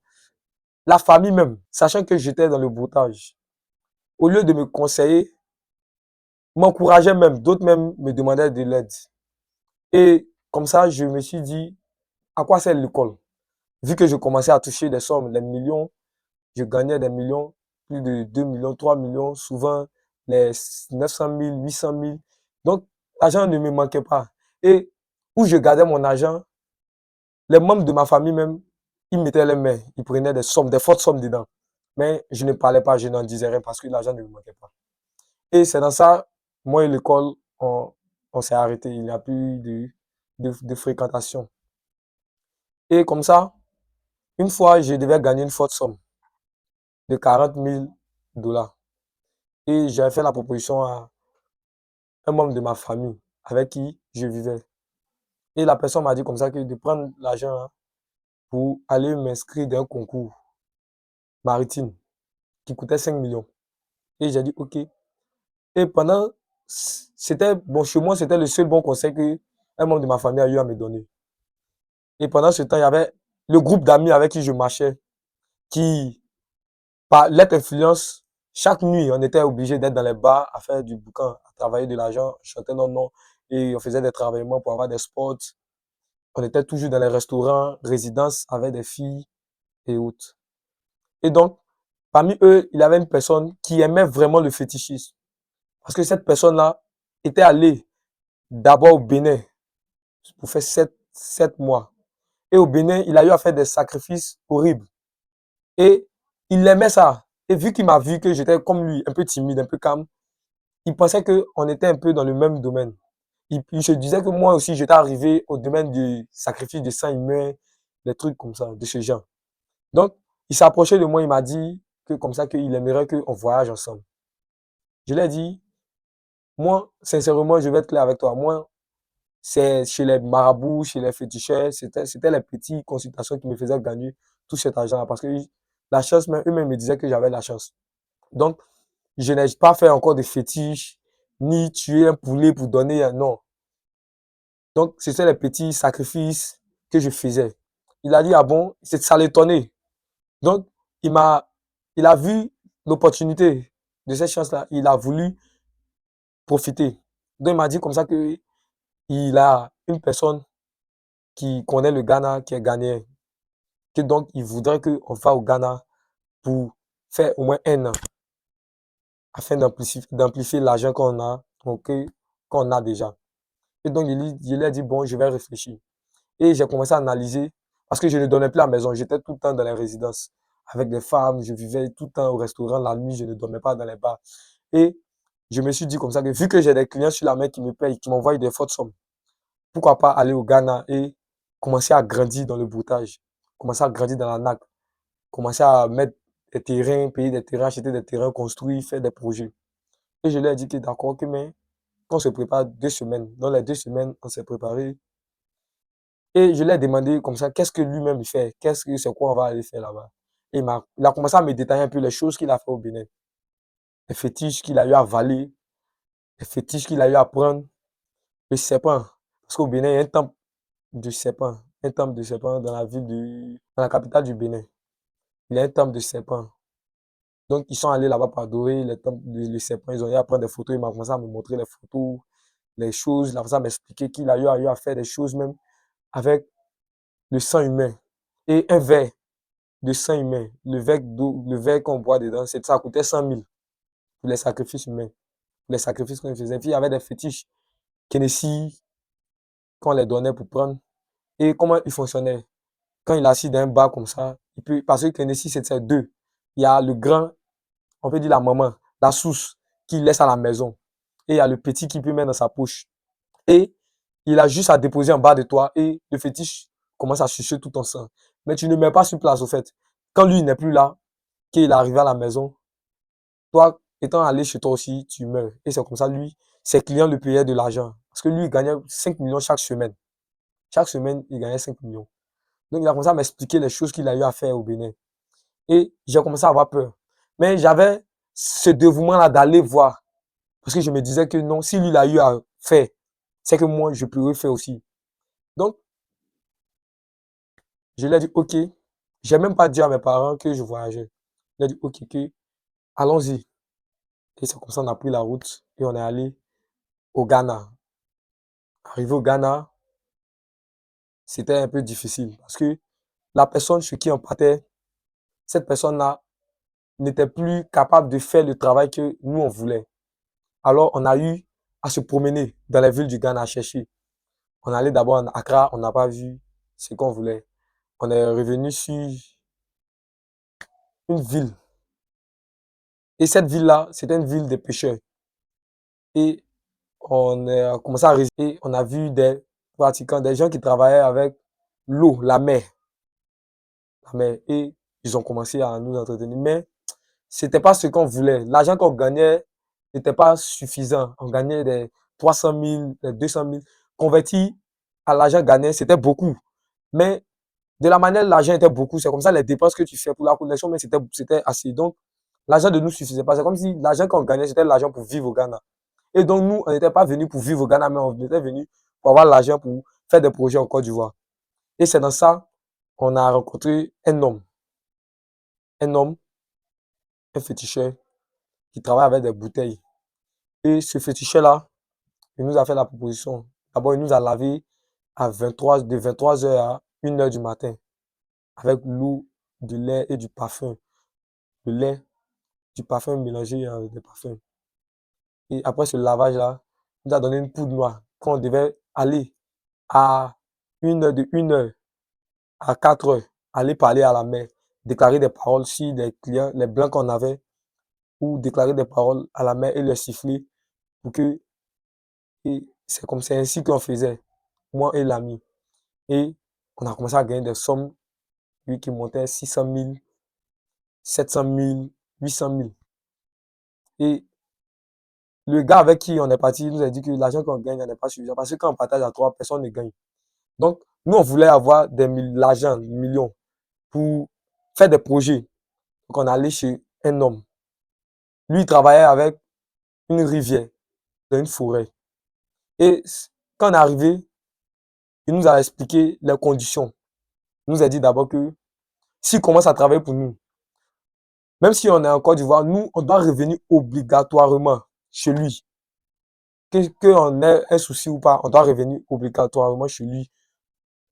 la famille même, sachant que j'étais dans le broutage, au lieu de me conseiller, m'encourageait même, d'autres même me demandaient de l'aide. Et comme ça, je me suis dit, à quoi sert l'école? Vu que je commençais à toucher des sommes, les millions, je gagnais des millions, plus de 2 millions, 3 millions, souvent les 900 000, 800 000. Donc, l'argent ne me manquait pas. Et où je gardais mon argent, les membres de ma famille même, ils mettaient les mains, ils prenaient des sommes, des fortes sommes dedans. Mais je ne parlais pas, je n'en disais rien parce que l'argent ne me manquait pas. Et c'est dans ça, moi et l'école, on s'est arrêté. Il n'y a plus de fréquentation. Et comme ça, une fois, je devais gagner une forte somme de 40 000 $. Et j'ai fait la proposition à un membre de ma famille avec qui je vivais. Et la personne m'a dit comme ça que de prendre l'argent pour aller m'inscrire dans un concours maritime qui coûtait 5 millions. Et j'ai dit, OK. Et pendant, c'était, bon, chez moi, c'était le seul bon conseil que un membre de ma famille a eu à me donner. Et pendant ce temps, il y avait le groupe d'amis avec qui je marchais, qui, par leur influence, chaque nuit, on était obligé d'être dans les bars à faire du boucan, à travailler de l'argent, chanter nos noms, et on faisait des travaillements pour avoir des spots. On était toujours dans les restaurants, résidences avec des filles et autres. Et donc, parmi eux, il y avait une personne qui aimait vraiment le fétichisme. Parce que cette personne-là était allée d'abord au Bénin pour faire 7 mois. Et au Bénin, il a eu à faire des sacrifices horribles. Et il aimait ça. Et vu qu'il m'a vu que j'étais comme lui, un peu timide, un peu calme, il pensait qu'on était un peu dans le même domaine. Il se disait que moi aussi, j'étais arrivé au domaine du sacrifice de sang humain, des trucs comme ça, de ce genre. Donc, il s'est approché de moi, il m'a dit que comme ça, qu'il aimerait qu'on voyage ensemble. Je lui ai dit, moi, sincèrement, je vais être clair avec toi. Moi, c'est chez les marabouts, chez les féticheurs, c'était les petites consultations qui me faisaient gagner tout cet argent-là. Parce que la chance, eux-mêmes me disaient que j'avais la chance. Donc, je n'ai pas fait encore de fétiches, ni tuer un poulet pour donner un non. Donc, c'était les petits sacrifices que je faisais. Il a dit, ah bon, ça l'étonnait. Donc, il m'a, il a vu l'opportunité de cette chance-là. Il a voulu profiter. Donc, il m'a dit comme ça que il a une personne qui connaît le Ghana, qui est ghanéen. Que donc, il voudrait qu'on va au Ghana pour faire au moins 1 an, afin d'amplifier l'argent qu'on a déjà. Et donc, il lui a dit, bon, je vais réfléchir. Et j'ai commencé à analyser, parce que je ne donnais plus à la maison, j'étais tout le temps dans les résidences, avec des femmes, je vivais tout le temps au restaurant, la nuit, je ne dormais pas dans les bars. Et je me suis dit comme ça que vu que j'ai des clients sur la main qui me payent, qui m'envoient des fortes sommes, pourquoi pas aller au Ghana et commencer à grandir dans le broutage, commencer à grandir dans la NAC, commencer à mettre des terrains, payer des terrains, acheter des terrains, construire, faire des projets. Et je lui ai dit que d'accord, que mais qu'on se prépare 2 semaines. Dans les 2 semaines, on s'est préparé. Et je lui ai demandé comme ça, qu'est-ce que lui-même il fait? C'est quoi on va aller faire là-bas? Et il a commencé à me détailler un peu les choses qu'il a fait au Bénin. Les fétiches qu'il a eu à avaler, les fétiches qu'il a eu à prendre, le serpent. Parce qu'au Bénin, il y a un temple de serpent. Un temple de serpent dans la capitale du Bénin. Il y a un temple de serpent. Donc, ils sont allés là-bas pour adorer le serpent. Ils ont eu à prendre des photos. Il m'a commencé à me montrer les photos, les choses. Il a commencé à m'expliquer qu'il a eu à faire des choses même avec le sang humain. Et un verre de sang humain, le verre qu'on boit dedans, ça coûtait 100 000 pour les sacrifices humains, pour les sacrifices qu'on faisait. Puis il y avait des fétiches, Kennedy, qu'on les donnait pour prendre. Et comment il fonctionnait? Quand il est assis dans un bar comme ça, parce que Kennedy, c'est deux. Il y a le grand, on peut dire la maman, la souce, qu'il laisse à la maison. Et il y a le petit qui peut mettre dans sa poche. Et il a juste à déposer en bas de toi et le fétiche commence à sucer tout ton sang. Mais tu ne mets pas sur place, au fait. Quand lui n'est plus là, qu'il est arrivé à la maison, toi, étant allé chez toi aussi, tu meurs. Et c'est comme ça, lui, ses clients lui payaient de l'argent. Parce que lui, il gagnait 5 millions chaque semaine. Chaque semaine, il gagnait 5 millions. Donc, il a commencé à m'expliquer les choses qu'il a eu à faire au Bénin. Et j'ai commencé à avoir peur. Mais j'avais ce dévouement-là d'aller voir. Parce que je me disais que non, si lui, il a eu à faire, c'est que moi, je pourrais faire aussi. Donc, je lui ai dit, OK. J'ai même pas dit à mes parents que je voyageais. Il a dit, OK, allons-y. Et c'est comme ça qu'on a pris la route et on est allé au Ghana. Arrivé au Ghana, c'était un peu difficile parce que la personne chez qui on partait, cette personne-là n'était plus capable de faire le travail que nous, on voulait. Alors, on a eu à se promener dans les villes du Ghana à chercher. On allait d'abord en Accra, on n'a pas vu ce qu'on voulait. On est revenu sur une ville. Et cette ville-là, c'était une ville de pêcheurs. Et on a commencé à résister. Et on a vu des pratiquants, des gens qui travaillaient avec l'eau, la mer. La mer. Et ils ont commencé à nous entretenir. Mais c'était pas ce qu'on voulait. L'argent qu'on gagnait n'était pas suffisant. On gagnait des 300 000, des 200 000. Converti à l'argent gagné, c'était beaucoup. Mais de la manière, l'argent était beaucoup. C'est comme ça les dépenses que tu fais pour la connexion, mais c'était assez. Donc, l'argent de nous suffisait pas. C'est comme si l'argent qu'on gagnait, c'était l'argent pour vivre au Ghana. Et donc, nous, on n'était pas venus pour vivre au Ghana, mais on était venus pour avoir l'argent pour faire des projets en Côte d'Ivoire. Et c'est dans ça qu'on a rencontré un homme, un féticheur, qui travaille avec des bouteilles. Et ce féticheur-là, il nous a fait la proposition. D'abord, il nous a lavé de 23h à 1h du matin, avec l'eau, du lait et du parfum. Le lait, du parfum mélangé avec des parfums. Et après ce lavage-là, il nous a donné une poudre noire qu'on devait aller à 1h à 4h, aller parler à la mère, déclarer des paroles sur les clients, les blancs qu'on avait, ou déclarer des paroles à la mère et leur siffler pour que, et c'est ainsi qu'on faisait, moi et l'ami. Et on a commencé à gagner des sommes, lui qui montait 600 000, 700 000, 800 000. Et le gars avec qui on est parti, il nous a dit que l'argent qu'on gagne n'est pas suffisant parce que quand on partage à 3 personnes, on gagne. Donc, nous, on voulait avoir l'argent, des millions, pour faire des projets. Donc, on allait chez un homme. Lui, il travaillait avec une rivière, dans une forêt. Et quand on est arrivé, il nous a expliqué les conditions. Il nous a dit d'abord que s'il commence à travailler pour nous, même si on est en Côte d'Ivoire, nous, on doit revenir obligatoirement chez lui. Qu'on ait un souci ou pas, on doit revenir obligatoirement chez lui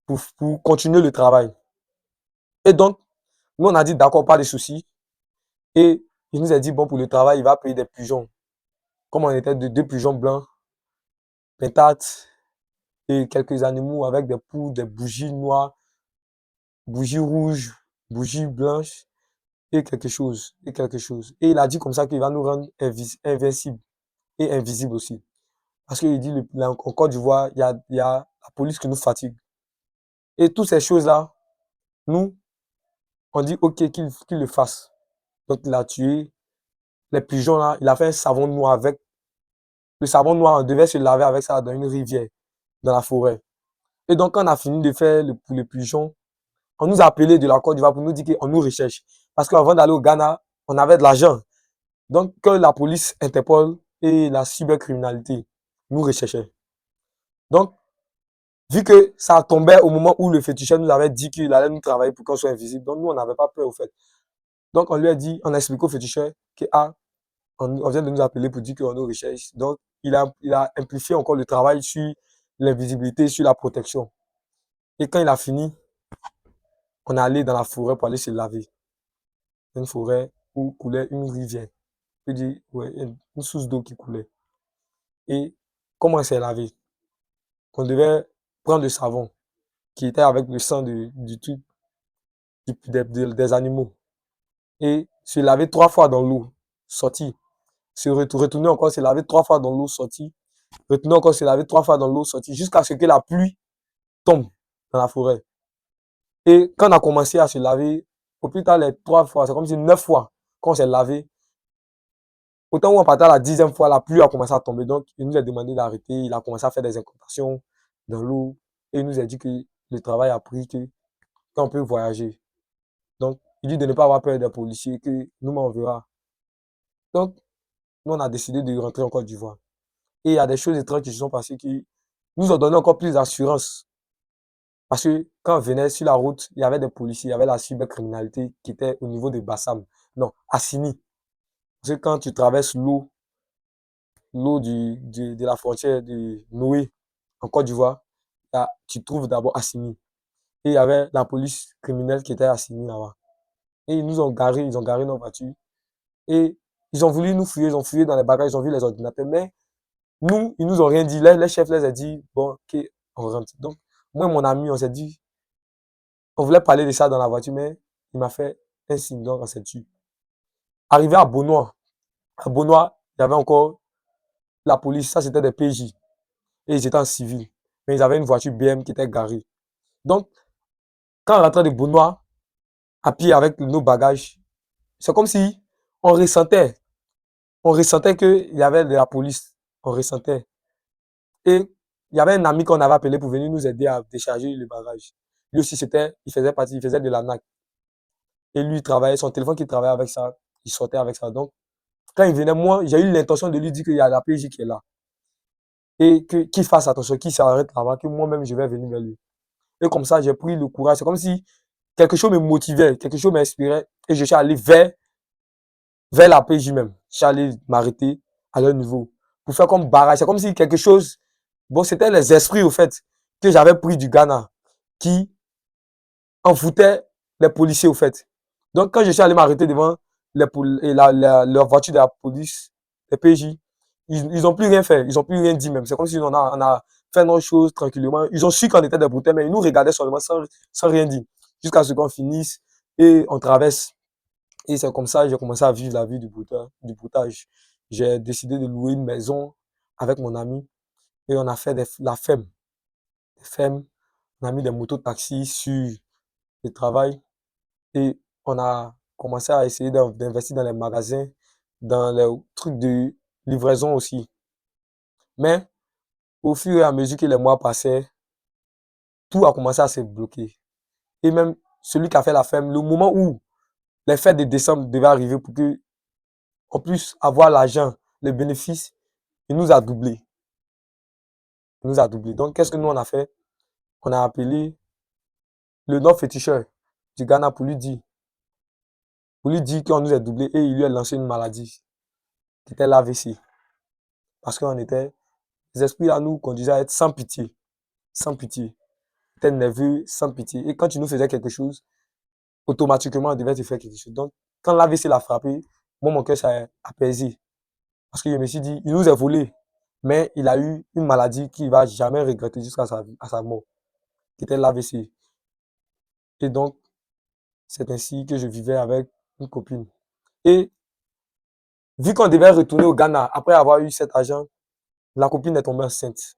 pour continuer le travail. Et donc, nous, on a dit d'accord, pas de souci. Et il nous a dit, bon, pour le travail, il va payer des pigeons. Comme on était deux pigeons blancs, pentates, et quelques animaux avec des poux, des bougies noires, bougies rouges, bougies blanches, et quelque chose, et quelque chose. Et il a dit comme ça qu'il va nous rendre invincibles et invisibles aussi. Parce qu'il dit, en Côte d'Ivoire, il y a la police qui nous fatigue. Et toutes ces choses-là, nous, on dit, OK, qu'il le fasse. Donc, il a tué les pigeons là, il a fait un savon noir avec. Le savon noir, on devait se laver avec ça dans une rivière, dans la forêt. Et donc, quand on a fini de faire pour les pigeons, on nous a appelé de la Côte d'Ivoire pour nous dire qu'on nous recherche. Parce qu'avant d'aller au Ghana, on avait de l'argent. Donc, que la police, Interpol et la cybercriminalité nous recherchaient. Donc, vu que ça tombait au moment où le féticheur nous avait dit qu'il allait nous travailler pour qu'on soit invisible, donc nous, on n'avait pas peur au fait. Donc, on lui a dit, on a expliqué au féticheur que on vient de nous appeler pour dire qu'on nous recherche. Donc, il a amplifié encore le travail sur l'invisibilité, sur la protection. Et quand il a fini, on est allé dans la forêt pour aller se laver. Une forêt où coulait une rivière. Je veux dire, ouais, une source d'eau qui coulait. Et comment on s'est lavé? On devait prendre le savon qui était avec le sang du truc, des animaux. Et se laver 3 fois dans l'eau, sortir. Retourner encore, se laver 3 fois dans l'eau, sortir. Retourner encore, se laver 3 fois dans l'eau, sortir. Jusqu'à ce que la pluie tombe dans la forêt. Et quand on a commencé à se laver, au plus tard les 3 fois, c'est comme si 9 fois qu'on s'est lavé. Autant où on partait à la 10e fois, la pluie a commencé à tomber. Donc, il nous a demandé d'arrêter. Il a commencé à faire des incantations dans l'eau. Et il nous a dit que le travail a pris qu'on peut voyager. Donc, il dit de ne pas avoir peur des policiers, que nous, on verra. Donc, nous, on a décidé de rentrer en Côte d'Ivoire. Et il y a des choses étranges qui se sont passées qui nous ont donné encore plus d'assurance. Parce que quand on venait sur la route, il y avait des policiers, il y avait la cybercriminalité qui était au niveau de Bassam. Non, Assini. Parce que quand tu traverses l'eau de la frontière de Noé en Côte d'Ivoire, tu trouves d'abord Assini. Et il y avait la police criminelle qui était à Assini là-bas. Et ils ont garé nos voitures. Et ils ont voulu nous fouiller, ils ont fouillé dans les bagages, ils ont vu les ordinateurs. Mais nous, ils nous ont rien dit. Les chefs les ont dit, bon, ok, on rentre. Donc, moi et mon ami, on s'est dit, on voulait parler de ça dans la voiture, mais il m'a fait un signe, donc on s'est tué. Arrivé à Beaunois, il y avait encore la police, ça c'était des PJ. Et ils étaient en civil. Mais ils avaient une voiture BM qui était garée. Donc, quand on rentrait de Beaunois, à pied avec nos bagages, c'est comme si on ressentait qu'il y avait de la police. On ressentait. Et il y avait un ami qu'on avait appelé pour venir nous aider à décharger le bagage. Lui aussi, il faisait de la NAC. Et lui, il travaillait, son téléphone qu'il travaillait avec ça, il sortait avec ça. Donc, quand il venait, moi, j'ai eu l'intention de lui dire qu'il y a la PJ qui est là. Et qu'il fasse attention, qu'il s'arrête là-bas, que moi-même, je vais venir vers lui. Et comme ça, j'ai pris le courage. C'est comme si quelque chose me motivait, quelque chose m'inspirait. Et je suis allé vers la PJ même. Je suis allé m'arrêter à leur niveau. Pour faire comme barrage. C'est comme si quelque chose. Bon, c'était les esprits, au fait, que j'avais pris du Ghana, qui envoûtaient les policiers, au fait. Donc, quand je suis allé m'arrêter devant leur voiture de la police, les PJ, ils ont plus rien fait. Ils ont plus rien dit même. C'est comme si on a fait nos choses tranquillement. Ils ont su qu'on était des broutins, mais ils nous regardaient seulement sans rien dire. Jusqu'à ce qu'on finisse et on traverse. Et c'est comme ça que j'ai commencé à vivre la vie du broutage. J'ai décidé de louer une maison avec mon ami et on a fait la FEM. Des FEM, on a mis des motos taxis sur le travail et on a commencé à essayer d'investir dans les magasins, dans les trucs de livraison aussi. Mais au fur et à mesure que les mois passaient, tout a commencé à se bloquer. Et même celui qui a fait la FEM, le moment où les fêtes de décembre devaient arriver pour que on puisse avoir l'argent, le bénéfice, il nous a doublé. Il nous a doublé. Donc, qu'est-ce que nous on a fait? On a appelé le non-féticheur du Ghana pour lui dire qu'on nous a doublé et il lui a lancé une maladie qui était l'AVC. Parce qu'on était, les esprits là nous conduisaient à être sans pitié. Sans pitié. On était nerveux, sans pitié. Et quand tu nous faisais quelque chose, automatiquement on devait te faire quelque chose. Donc, quand l'AVC l'a frappé, moi mon cœur s'est apaisé. Parce que je me suis dit, il nous a volé. Mais il a eu une maladie qu'il ne va jamais regretter jusqu'à sa mort, qui était l'AVC. Et donc, c'est ainsi que je vivais avec une copine. Et vu qu'on devait retourner au Ghana après avoir eu cet argent, la copine est tombée enceinte.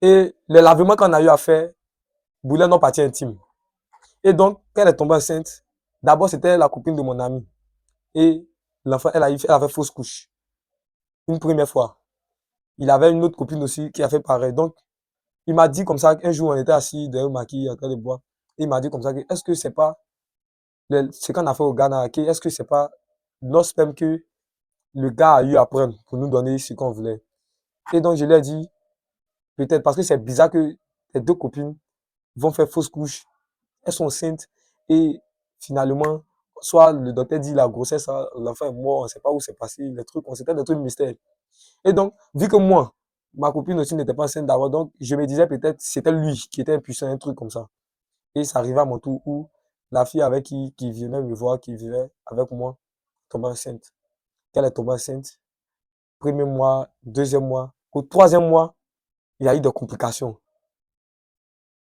Et le lavement qu'on a eu à faire brûlait nos parties intimes. Et donc, quand elle est tombée enceinte, d'abord c'était la copine de mon ami. Et l'enfant, elle avait fausse couche. Une première fois. Il avait une autre copine aussi qui a fait pareil. Donc, il m'a dit comme ça, un jour on était assis derrière le maquis en train de boire. Il m'a dit comme ça, est-ce que c'est pas ce qu'on a fait au Ghana, est-ce que c'est pas nos spermes que le gars a eu à prendre pour nous donner ce qu'on voulait. Et donc je lui ai dit, peut-être parce que c'est bizarre que les deux copines vont faire fausse couche, elles sont enceintes et finalement, soit le docteur dit la grossesse, l'enfant est mort, on ne sait pas où c'est passé, les trucs, c'était des trucs mystères. Et donc, vu que moi, ma copine aussi n'était pas enceinte d'abord, donc je me disais peut-être c'était lui qui était impuissant, un truc comme ça. Et ça arrivait à mon tour où la fille avec qui venait me voir, qui vivait avec moi, tombait enceinte. Quand elle est tombée enceinte, premier mois, deuxième mois, au troisième mois, il y a eu des complications.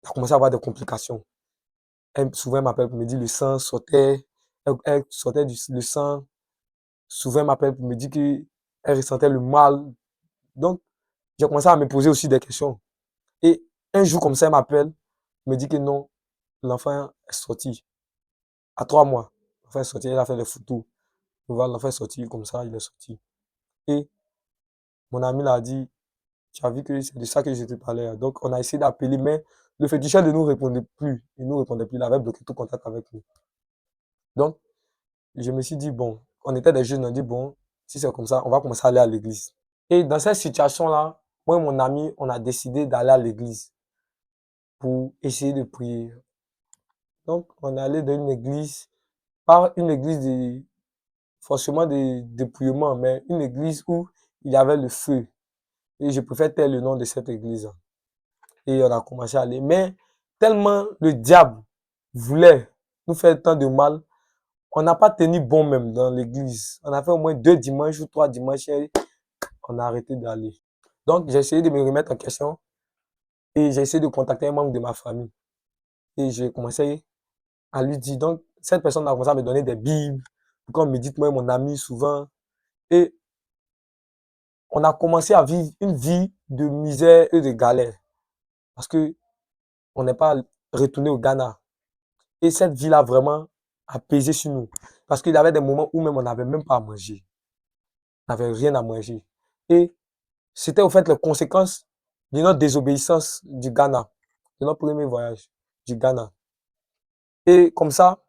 Elle a commencé à avoir des complications. Souvent, elle m'appelle pour me dire le sang sortait, elle sortait le sang. Souvent, elle m'appelle pour me dire qu'elle ressentait le mal. Donc, j'ai commencé à me poser aussi des questions. Et un jour comme ça, elle m'appelle, me dit que non, l'enfant est sorti. À 3 mois, l'enfant est sorti, elle a fait des photos. Voilà, l'enfant est sorti comme ça, il est sorti. Et mon ami l'a dit, tu as vu que c'est de ça que je te parlais. Donc, on a essayé d'appeler, mais le féticheur ne nous répondait plus. Il ne nous répondait plus. Il avait bloqué tout contact avec nous. Donc, je me suis dit, bon, on était des jeunes, on a dit, bon, si c'est comme ça, on va commencer à aller à l'église. Et dans cette situation-là, moi et mon ami, on a décidé d'aller à l'église pour essayer de prier. Donc, on est allé dans une église, pas une église forcément de dépouillement, mais une église où il y avait le feu. Et je préfère taire le nom de cette église. Et on a commencé à aller. Mais tellement le diable voulait nous faire tant de mal, on n'a pas tenu bon même dans l'église. On a fait au moins 2 dimanches ou 3 dimanches et on a arrêté d'aller. Donc j'ai essayé de me remettre en question et j'ai essayé de contacter un membre de ma famille. Et j'ai commencé à lui dire. Donc cette personne a commencé à me donner des bibles pour qu'on médite, moi et mon ami souvent. Et on a commencé à vivre une vie de misère et de galère. Parce que on n'est pas retourné au Ghana. Et cette vie-là vraiment a pesé sur nous. Parce qu'il y avait des moments où même on n'avait même pas à manger. On n'avait rien à manger. Et c'était au fait les conséquences de notre désobéissance du Ghana, de notre premier voyage du Ghana. Et comme ça,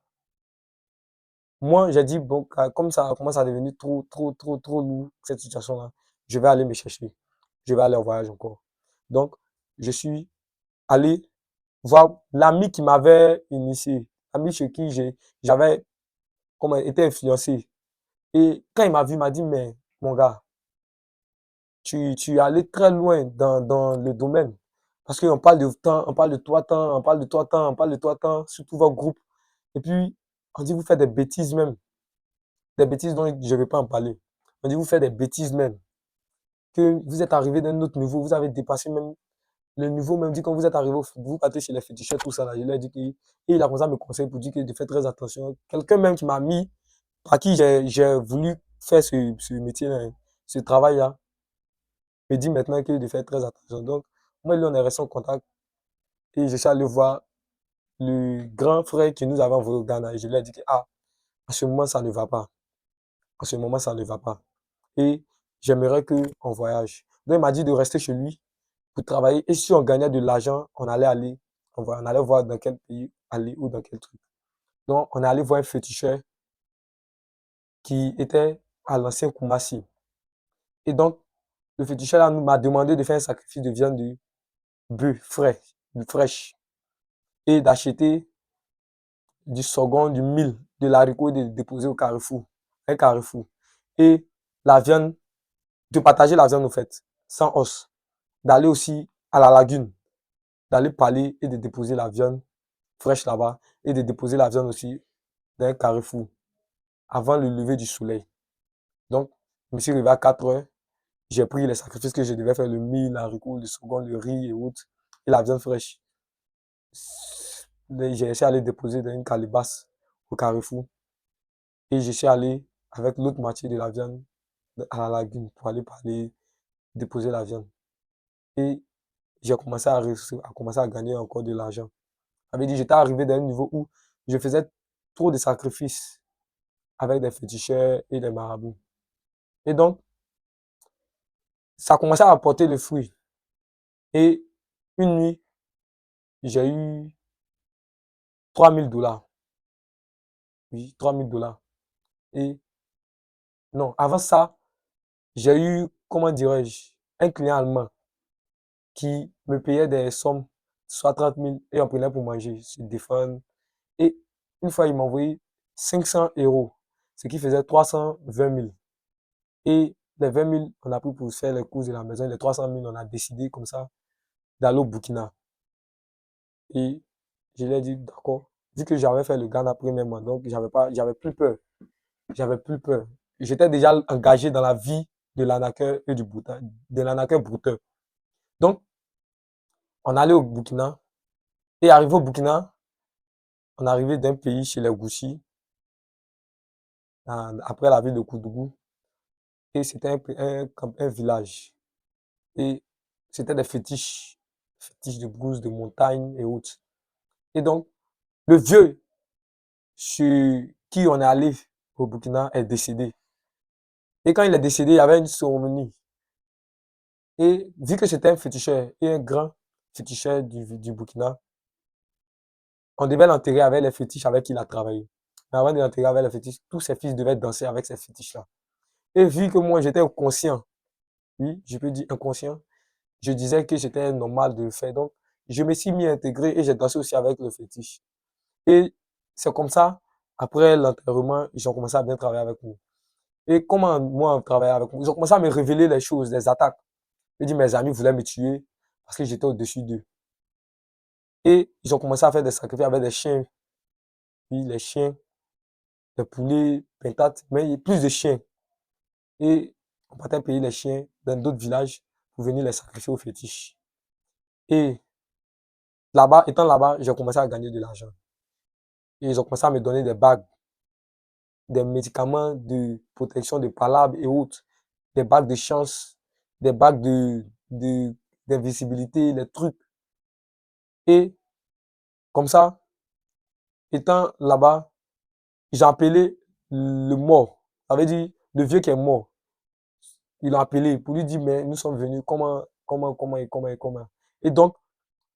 Moi, j'ai dit, bon, comme ça commence à devenir trop, trop, trop, trop lourd, cette situation-là, je vais aller me chercher. Je vais aller en voyage encore. Donc, je suis allé voir l'ami qui m'avait initié, l'ami chez qui j'avais comment, été influencé. Et quand il m'a vu, il m'a dit, mais mon gars, tu es allé très loin dans le domaine. Parce qu'on parle de temps, on parle de toi temps, on parle de toi temps, on parle de toi temps, surtout votre groupe. Et puis, on dit, vous faites des bêtises même. Des bêtises dont je ne vais pas en parler. On dit, vous faites des bêtises même. Que vous êtes arrivé d'un autre niveau, vous avez dépassé même le niveau, même dit quand vous êtes arrivé, vous partez chez les féticheurs, tout ça là. Je lui ai dit et il a commencé à me conseiller pour dire que de faire très attention. Quelqu'un même qui m'a mis, à qui j'ai voulu faire ce métier-là, ce travail-là, me dit maintenant que de faire très attention. Donc, moi, lui, on est resté en contact et je suis allé voir le grand frère qui nous avait envoyé au Ghana et je lui ai dit que, ah, en ce moment, ça ne va pas. En ce moment, ça ne va pas. Et j'aimerais qu'on voyage. Donc, il m'a dit de rester chez lui pour travailler. Et si on gagnait de l'argent, on allait voir dans quel pays aller ou dans quel truc. Donc, on est allé voir un féticheur qui était à l'ancien Koumassi. Et donc, le féticheur là m'a demandé de faire un sacrifice de viande de bœuf frais, fraîche, et d'acheter du sorgho, du mil, de l'haricot et de le déposer au carrefour, un carrefour. Et la viande, de partager la viande au fait, sans os. D'aller aussi à la lagune, d'aller parler et de déposer la viande fraîche là-bas et de déposer la viande aussi dans un carrefour avant le lever du soleil. Donc, je me suis levé à 4 heures, j'ai pris les sacrifices que je devais faire, le mil, l'haricot, le second, le riz et autres, et la viande fraîche. J'ai essayé d'aller déposer dans une calebasse au carrefour et je suis allé avec l'autre moitié de la viande à la lagune pour aller parler, déposer la viande. Et j'ai commencé à réussir, à commencer à gagner encore de l'argent. Ça veut dire j'étais arrivé dans un niveau où je faisais trop de sacrifices avec des féticheurs et des marabouts. Et donc, ça commençait à apporter le fruit. Et une nuit, j'ai eu 3 000 $. Oui, 3 000 $. Et non, avant ça, j'ai eu, comment dirais-je, un client allemand qui me payait des sommes, soit 30 000, et on prenait pour manger, se défendre. Et une fois, il m'a envoyé 500 €, ce qui faisait 320 000. Et les 20 000, on a pris pour faire les courses de la maison. Les 300 000, on a décidé comme ça d'aller au Burkina. Et je lui ai dit, d'accord. Vu que j'avais fait le Ghana premièrement, donc j'avais plus peur. J'avais plus peur. J'étais déjà engagé dans la vie de l'arnaqueur et du brouteur, de l'arnaqueur brouteur. Donc, on allait au Burkina. Et arrivé au Burkina, on arrivait d'un pays chez les Gouchi, après la ville de Koudougou. Et c'était un village. Et c'était des fétiches, fétiches de brousse, de montagne et autres. Et donc, le vieux sur qui on est allé au Burkina est décédé. Et quand il est décédé, il y avait une cérémonie. Et vu que c'était un féticheur et un grand féticheur du Burkina, on devait l'enterrer avec les fétiches avec qui il a travaillé. Mais avant de l'enterrer avec les fétiches, tous ses fils devaient danser avec ces fétiches-là. Et vu que moi, j'étais conscient, oui, je peux dire inconscient, je disais que c'était normal de le faire. Donc, je me suis mis à intégrer et j'ai dansé aussi avec le fétiche. Et c'est comme ça, après l'enterrement, ils ont commencé à bien travailler avec nous. Et comment moi, on travaillait avec nous? Ils ont commencé à me révéler les choses, les attaques. Je dis, mes amis voulaient me tuer parce que j'étais au-dessus d'eux. Et ils ont commencé à faire des sacrifices avec des chiens. Oui, les chiens, les poulets, pentates, mais il y a plus de chiens. Et on partait payer les chiens dans d'autres villages pour venir les sacrifier aux fétiches. Et là-bas, étant là-bas, j'ai commencé à gagner de l'argent. Et ils ont commencé à me donner des bagues, des médicaments de protection de palabres et autres, des bagues de chance, des bagues d'invisibilité, les trucs. Et comme ça, étant là-bas, j'ai appelé le mort. Ça veut dire le vieux qui est mort. Ils l'ont appelé pour lui dire, mais nous sommes venus, comment. Et donc,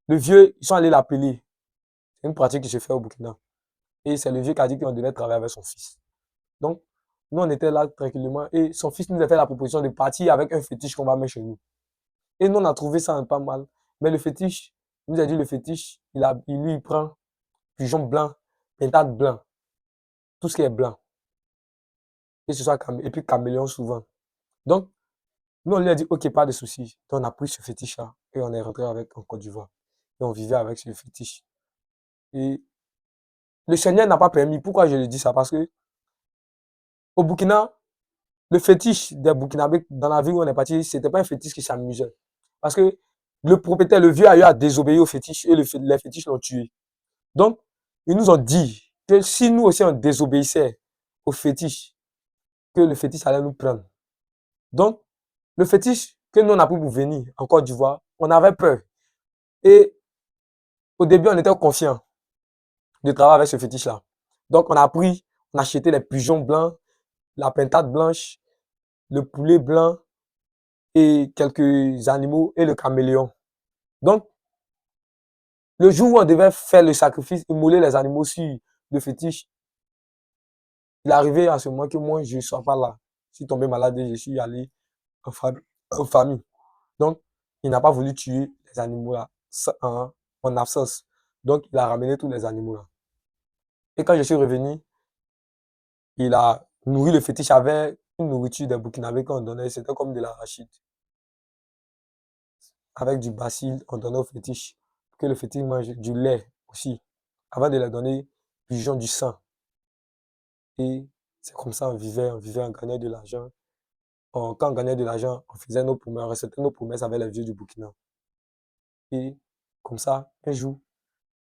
le vieux, ils sont allés l'appeler. C'est une pratique qui se fait au Burkina. Et c'est le vieux qui a dit qu'on devait travailler avec son fils. Donc, nous, on était là tranquillement et son fils nous a fait la proposition de partir avec un fétiche qu'on va mettre chez nous. Et nous, on a trouvé ça pas mal. Mais le fétiche, il nous a dit le fétiche, lui, il prend pigeon blanc, pintade blanc, tout ce qui est blanc. Et, et puis caméléon souvent. Donc, nous, on lui a dit, OK, pas de souci. Donc, on a pris ce fétiche-là et on est rentré avec en Côte d'Ivoire. Et on vivait avec ce fétiche. Et le Seigneur n'a pas permis. Pourquoi je le dis ça? Parce que au Burkina, le fétiche des Burkinabés, dans la ville où on est parti, c'était pas un fétiche qui s'amusait. Parce que le propriétaire, le vieux, a eu à désobéir au fétiche et les fétiches l'ont tué. Donc, ils nous ont dit que si nous aussi on désobéissait au fétiche, que le fétiche allait nous prendre. Donc, le fétiche que nous on a pris pour venir en Côte d'Ivoire, on avait peur. Et au début, on était confiant de travailler avec ce fétiche-là. Donc, on a acheté les pigeons blancs, la pintade blanche, le poulet blanc et quelques animaux et le caméléon. Donc, le jour où on devait faire le sacrifice, immoler les animaux sur le fétiche, il est arrivé à ce moment que moi, je ne sois pas là. Je suis tombé malade et je suis allé en famille. Donc, il n'a pas voulu tuer les animaux là en absence. Donc, il a ramené tous les animaux là. Et quand je suis revenu, il a nourri le fétiche avec une nourriture des Burkinabés qu'on donnait. C'était comme de l'arachide. Avec du bacille, on donnait au fétiche. Pour que le fétiche mange du lait aussi. Avant de leur donner pigeon du sang. Et c'est comme ça on vivait, on gagnait de l'argent. Quand on gagnait de l'argent, on faisait nos promesses, on respectait nos promesses avec les vieux du Burkina. Et comme ça, un jour,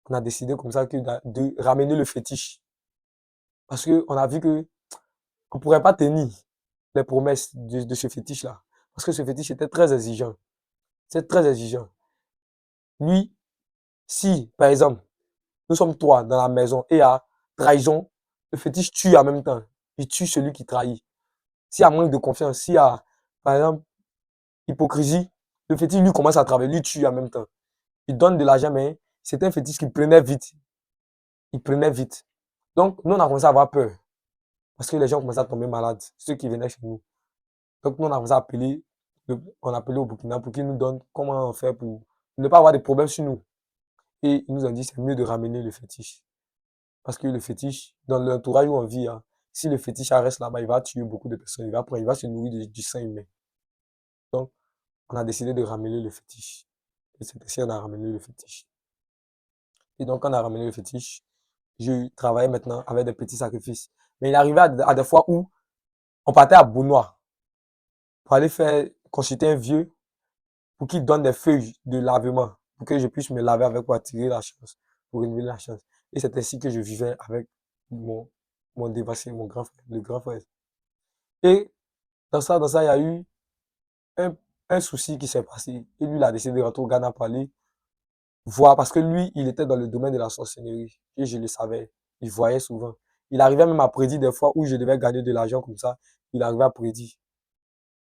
on a décidé comme ça de ramener le fétiche. Parce qu'on a vu que on ne pourrait pas tenir les promesses de ce fétiche-là. Parce que ce fétiche était très exigeant. C'est très exigeant. Lui, si, par exemple, nous sommes trois dans la maison et à trahison, le fétiche tue en même temps. Il tue celui qui trahit. S'il y a manque de confiance, s'il y a, par exemple, hypocrisie, le fétiche lui commence à travailler, lui tue en même temps. Il donne de l'argent, mais c'est un fétiche qui prenait vite. Il prenait vite. Donc, nous, on a commencé à avoir peur. Parce que les gens commençaient à tomber malades, ceux qui venaient chez nous. Donc, nous, on a commencé à appeler, on a appelé au Burkina pour qu'ils nous donnent comment on fait pour ne pas avoir de problèmes sur nous. Et ils nous ont dit c'est mieux de ramener le fétiche. Parce que le fétiche, dans l'entourage où on vit, hein, si le fétiche reste là-bas, il va tuer beaucoup de personnes. Il va se nourrir du sang humain. Donc, on a décidé de ramener le fétiche. Et c'est ainsi qu'on a ramené le fétiche. Et donc, quand on a ramené le fétiche, je travaillais maintenant avec des petits sacrifices. Mais il arrivait à des fois où on partait à Bounois pour aller faire consulter un vieux pour qu'il donne des feuilles de lavement pour que je puisse me laver avec pour attirer la chance, pour renouveler la chance. Et c'est ainsi que je vivais avec mon dévassé, mon grand frère, le grand frère. Et dans ça, il y a eu un, un souci qui s'est passé. Et lui, il a décidé de rentrer au Ghana pour aller voir, parce que lui, il était dans le domaine de la sorcellerie. Et je le savais. Il voyait souvent. Il arrivait même à prédire des fois où je devais gagner de l'argent comme ça. Il arrivait à prédire.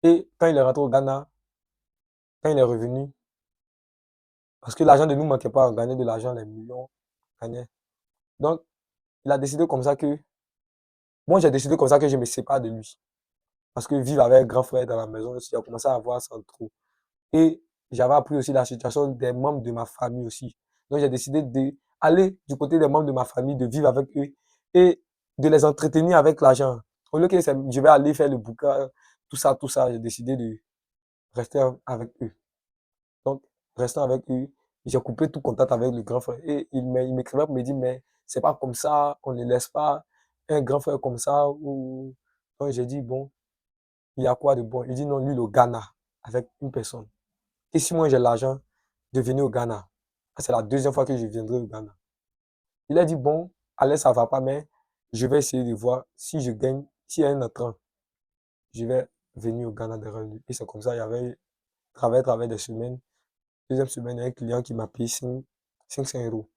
Et quand il est rentré au Ghana, quand il est revenu, parce que l'argent ne nous manquait pas, on gagnait de l'argent, les millions, on gagnait. Donc, il a décidé comme ça que, moi j'ai décidé comme ça que je me sépare de lui. Parce que vivre avec un grand frère dans la maison, il a commencé à voir sans trop. Et j'avais appris aussi la situation des membres de ma famille aussi. Donc j'ai décidé d'aller du côté des membres de ma famille, de vivre avec eux et de les entretenir avec l'argent. Au lieu que je vais aller faire le bouquin, tout ça, j'ai décidé de rester avec eux. Donc, restant avec eux, j'ai coupé tout contact avec le grand frère. Et il m'écrivait pour me dire, mais c'est pas comme ça, on ne laisse pas un grand frère comme ça. Donc, j'ai dit, bon, il y a quoi de bon? Il dit, non, lui, le Ghana, avec une personne. Et si moi j'ai l'argent de venir au Ghana, c'est la deuxième fois que je viendrai au Ghana. Il a dit, bon, allez, ça va pas, mais je vais essayer de voir si je gagne, s'il y a un entrant, je vais venir au Ghana derrière lui. Et c'est comme ça, il y avait travaillé des semaines. Deuxième semaine, il y a un client qui m'a payé 500 euros.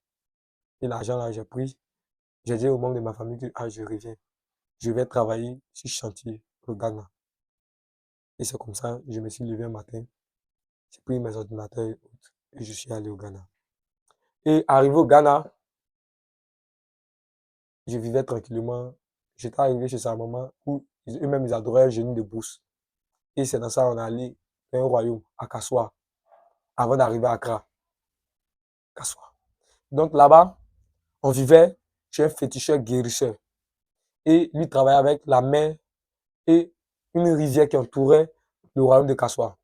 Et l'argent là, j'ai pris. J'ai dit au membre de ma famille que ah, je reviens. Je vais travailler sur chantier au Ghana. Et c'est comme ça, je me suis levé un matin. J'ai pris mes ordinateurs et autres. Et je suis allé au Ghana. Et arrivé au Ghana, je vivais tranquillement. j'étais arrivé chez sa maman où eux-mêmes ils adoraient un génie de brousse. Et c'est dans ça on est allé dans un royaume, à Kassoua, avant d'arriver à Accra. Kassoua. Donc là-bas, on vivait chez un féticheur guérisseur. Et lui travaillait avec la mer et une rivière qui entourait le royaume de Kassoua.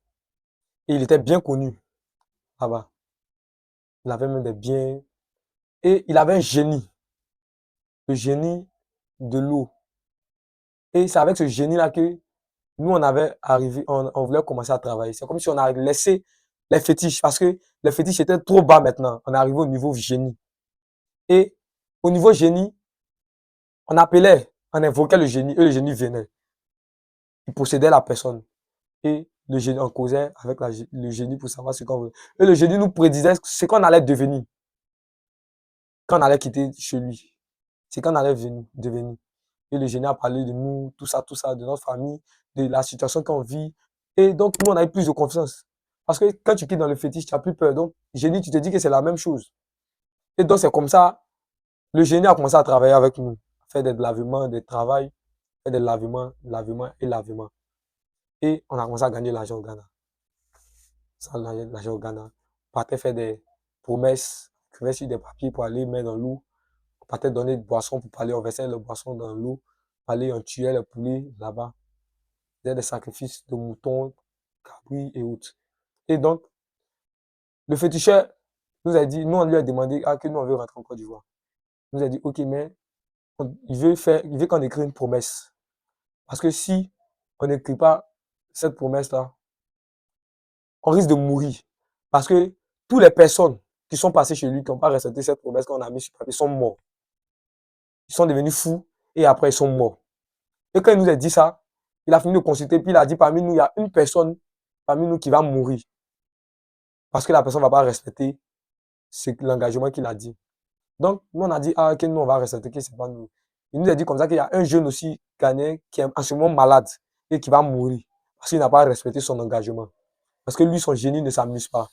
Et il était bien connu là-bas. Il avait même des biens. Et il avait un génie, le génie de l'eau. Et c'est avec ce génie-là que nous, on avait arrivé, on voulait commencer à travailler. C'est comme si on avait laissé les fétiches, parce que les fétiches étaient trop bas maintenant. On est arrivé au niveau génie. Et au niveau génie, on appelait, on invoquait le génie, et le génie venait. Il possédait la personne. Et le génie, on causait avec le génie pour savoir ce qu'on veut. Et le génie nous prédisait ce qu'on allait devenir quand on allait quitter chez lui. C'est qu'on allait devenir. Et le génie a parlé de nous, tout ça, de notre famille, de la situation qu'on vit. Et donc, nous, on a eu plus de confiance. Parce que quand tu quittes dans le fétiche, tu n'as plus peur. Donc, génie, tu te dis que c'est la même chose. Et donc, c'est comme ça, le génie a commencé à travailler avec nous. Faire des lavements, des travails, faire des lavements et lavements. Et on a commencé à gagner l'argent au Ghana. Ça, l'argent au Ghana. On partait faire des promesses, écrivait sur des papiers pour aller mettre dans l'eau. On partait donner des boissons pour parler, on versait les boissons dans l'eau. Aller, on tuait les poulets là-bas. On faisait des sacrifices de moutons, cabris et autres. Et donc, le féticheur nous a dit, nous, on lui a demandé que nous, on veut rentrer en Côte d'Ivoire. Il nous a dit, OK, mais il veut qu'on écrive une promesse. Parce que si on n'écrit pas cette promesse-là, on risque de mourir. Parce que toutes les personnes qui sont passées chez lui, qui n'ont pas respecté cette promesse qu'on a mise sur papier, sont morts. Ils sont devenus fous et après ils sont morts. Et quand il nous a dit ça, il a fini de consulter, puis il a dit parmi nous, il y a une personne parmi nous qui va mourir. Parce que la personne ne va pas respecter l'engagement qu'il a dit. Donc, nous, on a dit, ok, nous, on va respecter, que c'est pas nous. Il nous a dit comme ça qu'il y a un jeune aussi ghanéen qui est en ce moment malade et qui va mourir parce qu'il n'a pas respecté son engagement. Parce que lui, son génie ne s'amuse pas.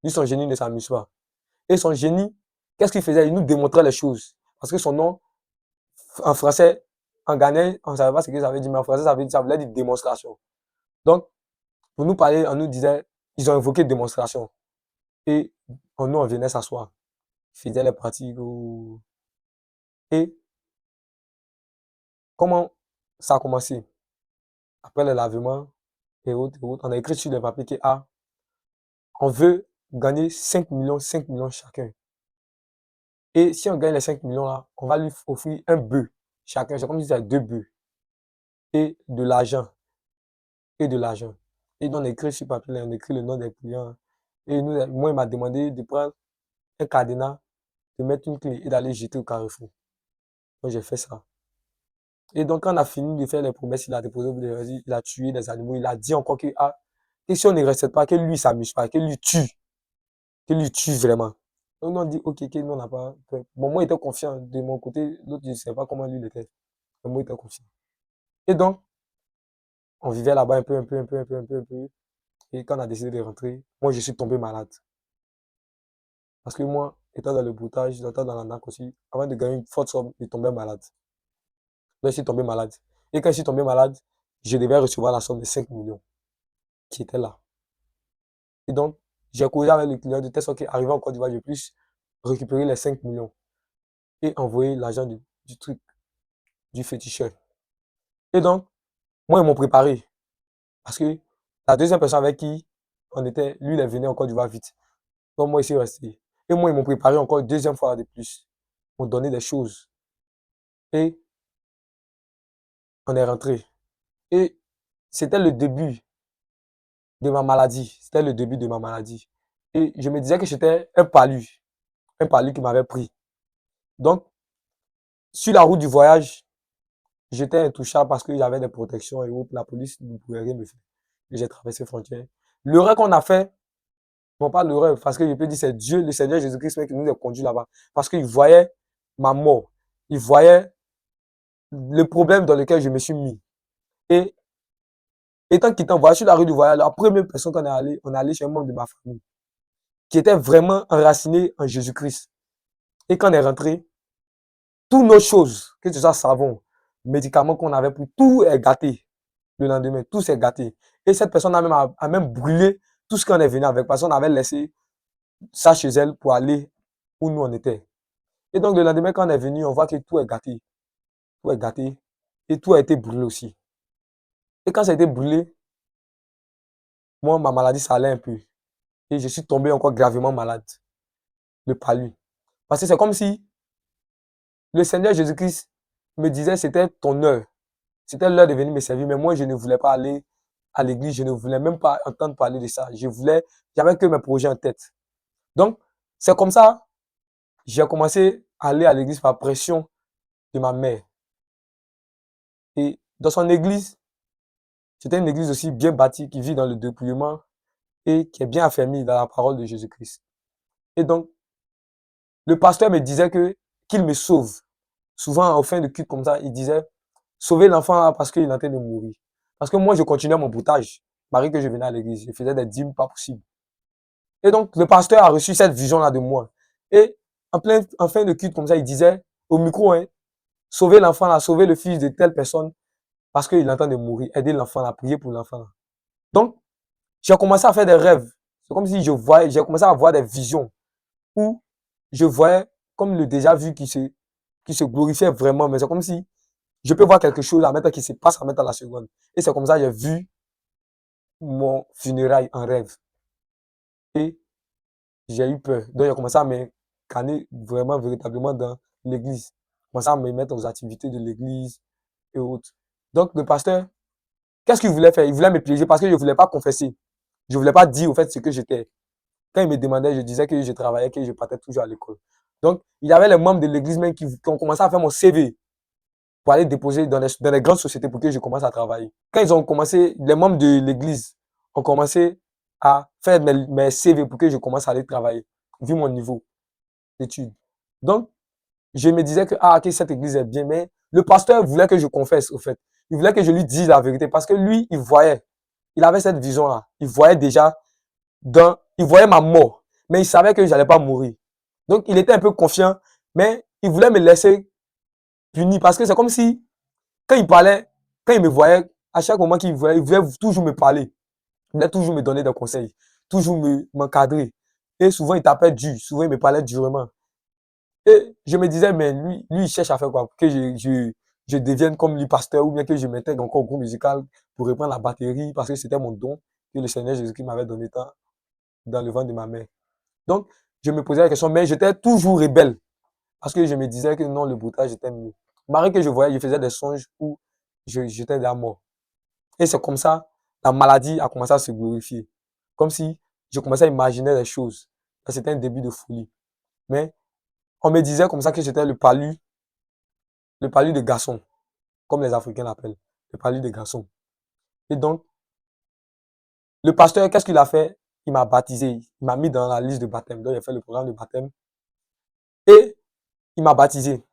Lui, son génie ne s'amuse pas. Et son génie, qu'est-ce qu'il faisait? Il nous démontrait les choses. Parce que son nom, en français, en ghanéen, on ne savait pas ce que ça veut dire, mais en français, ça voulait dire démonstration. Donc, pour nous parler, on nous disait, ils ont invoqué démonstration. Et nous, on venait s'asseoir. Ils faisaient les pratiques. Et comment ça a commencé? Après le lavement et autres, on a écrit sur le papier que on veut gagner 5 millions chacun. Et si on gagne les 5 millions là, on va lui offrir un bœuf chacun. C'est comme si c'était 2 bœufs. Et de l'argent. Et de l'argent. Et donc on a écrit sur le papier, on a écrit le nom des clients. Et moi, il m'a demandé de prendre un cadenas, de mettre une clé et d'aller jeter au carrefour. Donc j'ai fait ça. Et donc, quand on a fini de faire les promesses, il a déposé, il a tué des animaux, il a dit encore que si on ne respecte pas, que lui, il s'amuse pas, que lui tue vraiment. Donc, nous, on dit, ok, que nous, on n'a pas peur. Bon, moi, il était confiant de mon côté, l'autre, je ne sais pas comment lui, il était. Mais moi, il était confiant. Et donc, on vivait là-bas un peu. Et quand on a décidé de rentrer, moi, je suis tombé malade. Parce que moi, étant dans le boutage, étant dans la NAC aussi, avant de gagner une forte somme, je tombais malade. Donc, je suis tombé malade. Et quand je suis tombé malade, je devais recevoir la somme de 5 millions qui était là. Et donc, j'ai causé avec le client de telle sorte qu'arrivé en Côte d'Ivoire, je puisse récupérer les 5 millions et envoyer l'argent du truc, du féticheur. Et donc, moi, ils m'ont préparé. Parce que la deuxième personne avec qui on était, lui, il est venu en Côte d'Ivoire vite. Donc, moi, il suis resté. Et moi, ils m'ont préparé encore une deuxième fois de plus. Ils m'ont donné des choses. Et on est rentré. Et c'était le début de ma maladie. C'était le début de ma maladie. Et je me disais que j'étais un palu qui m'avait pris. Donc, sur la route du voyage, j'étais intouchable parce que j'avais des protections et autres. La police ne pouvait rien me faire. Et j'ai traversé les frontières. L'erreur qu'on a fait, non pas l'erreur, parce que je peux dire c'est Dieu, le Seigneur Jésus-Christ qui nous a conduits là-bas. Parce qu'il voyait ma mort. Il voyait le problème dans lequel je me suis mis. Et étant quittant voyage sur la rue du voyage, la première personne qu'on est allé chez un membre de ma famille qui était vraiment enraciné en Jésus-Christ. Et quand on est rentré, toutes nos choses, que ce soit savon, médicaments qu'on avait pris, tout est gâté le lendemain, tout s'est gâté. Et cette personne a même brûlé tout ce qu'on est venu avec, parce qu'on avait laissé ça chez elle pour aller où nous on était. Et donc le lendemain, quand on est venu, on voit que tout est gâté, et tout a été brûlé aussi. Et quand ça a été brûlé, moi, ma maladie, ça allait un peu. Et je suis tombé encore gravement malade, le palu. Parce que c'est comme si le Seigneur Jésus-Christ me disait, c'était ton heure. C'était l'heure de venir me servir, mais moi, je ne voulais pas aller à l'église, je ne voulais même pas entendre parler de ça. J'avais que mes projets en tête. Donc, c'est comme ça, j'ai commencé à aller à l'église par pression de ma mère. Et dans son église, c'était une église aussi bien bâtie, qui vit dans le dépouillement et qui est bien affermie dans la parole de Jésus-Christ. Et donc, le pasteur me disait qu'il me sauve. Souvent, en fin de culte comme ça, il disait, sauvez l'enfant parce qu'il est en train de mourir. Parce que moi, je continuais mon boutage, malgré que je venais à l'église. Je faisais des dîmes pas possible. Et donc, le pasteur a reçu cette vision-là de moi. Et en fin de culte comme ça, il disait, au micro, hein, sauvez l'enfant là, sauvez le fils de telle personne parce qu'il est en train de mourir. Aidez l'enfant là, priez pour l'enfant là. Donc, j'ai commencé à faire des rêves. C'est comme si j'ai commencé à avoir des visions où je voyais comme le déjà vu qui se glorifiait vraiment, mais c'est comme si je peux voir quelque chose à mettre qui se passe à mettre à la seconde. Et c'est comme ça que j'ai vu mon funérail en rêve. Et j'ai eu peur. Donc j'ai commencé à m'incarner vraiment, véritablement dans l'église. J'ai commencé à me mettre aux activités de l'église et autres. Donc le pasteur, qu'est-ce qu'il voulait faire? Il voulait me piéger parce que je ne voulais pas confesser. Je ne voulais pas dire au fait ce que j'étais. Quand il me demandait, je disais que je travaillais, que je partais toujours à l'école. Donc, il y avait les membres de l'église même qui ont commencé à faire mon CV pour aller déposer dans les grandes sociétés pour que je commence à travailler. Quand ils ont commencé, les membres de l'église ont commencé à faire mes CV pour que je commence à aller travailler, vu mon niveau d'études. Donc, je me disais que, ah, ok, cette église est bien, mais le pasteur voulait que je confesse, au fait. Il voulait que je lui dise la vérité parce que lui, il voyait, il avait cette vision-là. Il voyait déjà il voyait ma mort, mais il savait que j'allais pas mourir. Donc, il était un peu confiant, mais il voulait me laisser puni parce que c'est comme si, quand il parlait, quand il me voyait, à chaque moment qu'il me voyait, il voulait toujours me parler. Il voulait toujours me donner des conseils, toujours m'encadrer. Et souvent, il tapait dur, souvent, il me parlait durement. Et je me disais, mais lui, il cherche à faire quoi? Que je devienne comme lui pasteur ou bien que je m'intègre encore au groupe musical pour reprendre la batterie parce que c'était mon don que le Seigneur Jésus-Christ m'avait donné dans le ventre de ma mère. Donc, je me posais la question, mais j'étais toujours rebelle. Parce que je me disais que non, le broutage était mieux. Malgré que je voyais, je faisais des songes où j'étais déjà mort. Et c'est comme ça, la maladie a commencé à se glorifier. Comme si je commençais à imaginer des choses. C'était un début de folie. Mais on me disait comme ça que j'étais le palu de garçon, comme les Africains l'appellent. Le palu de garçon. Et donc, le pasteur, qu'est-ce qu'il a fait? Il m'a baptisé. Il m'a mis dans la liste de baptême. Donc, j'ai fait le programme de baptême. Et il m'a baptisé.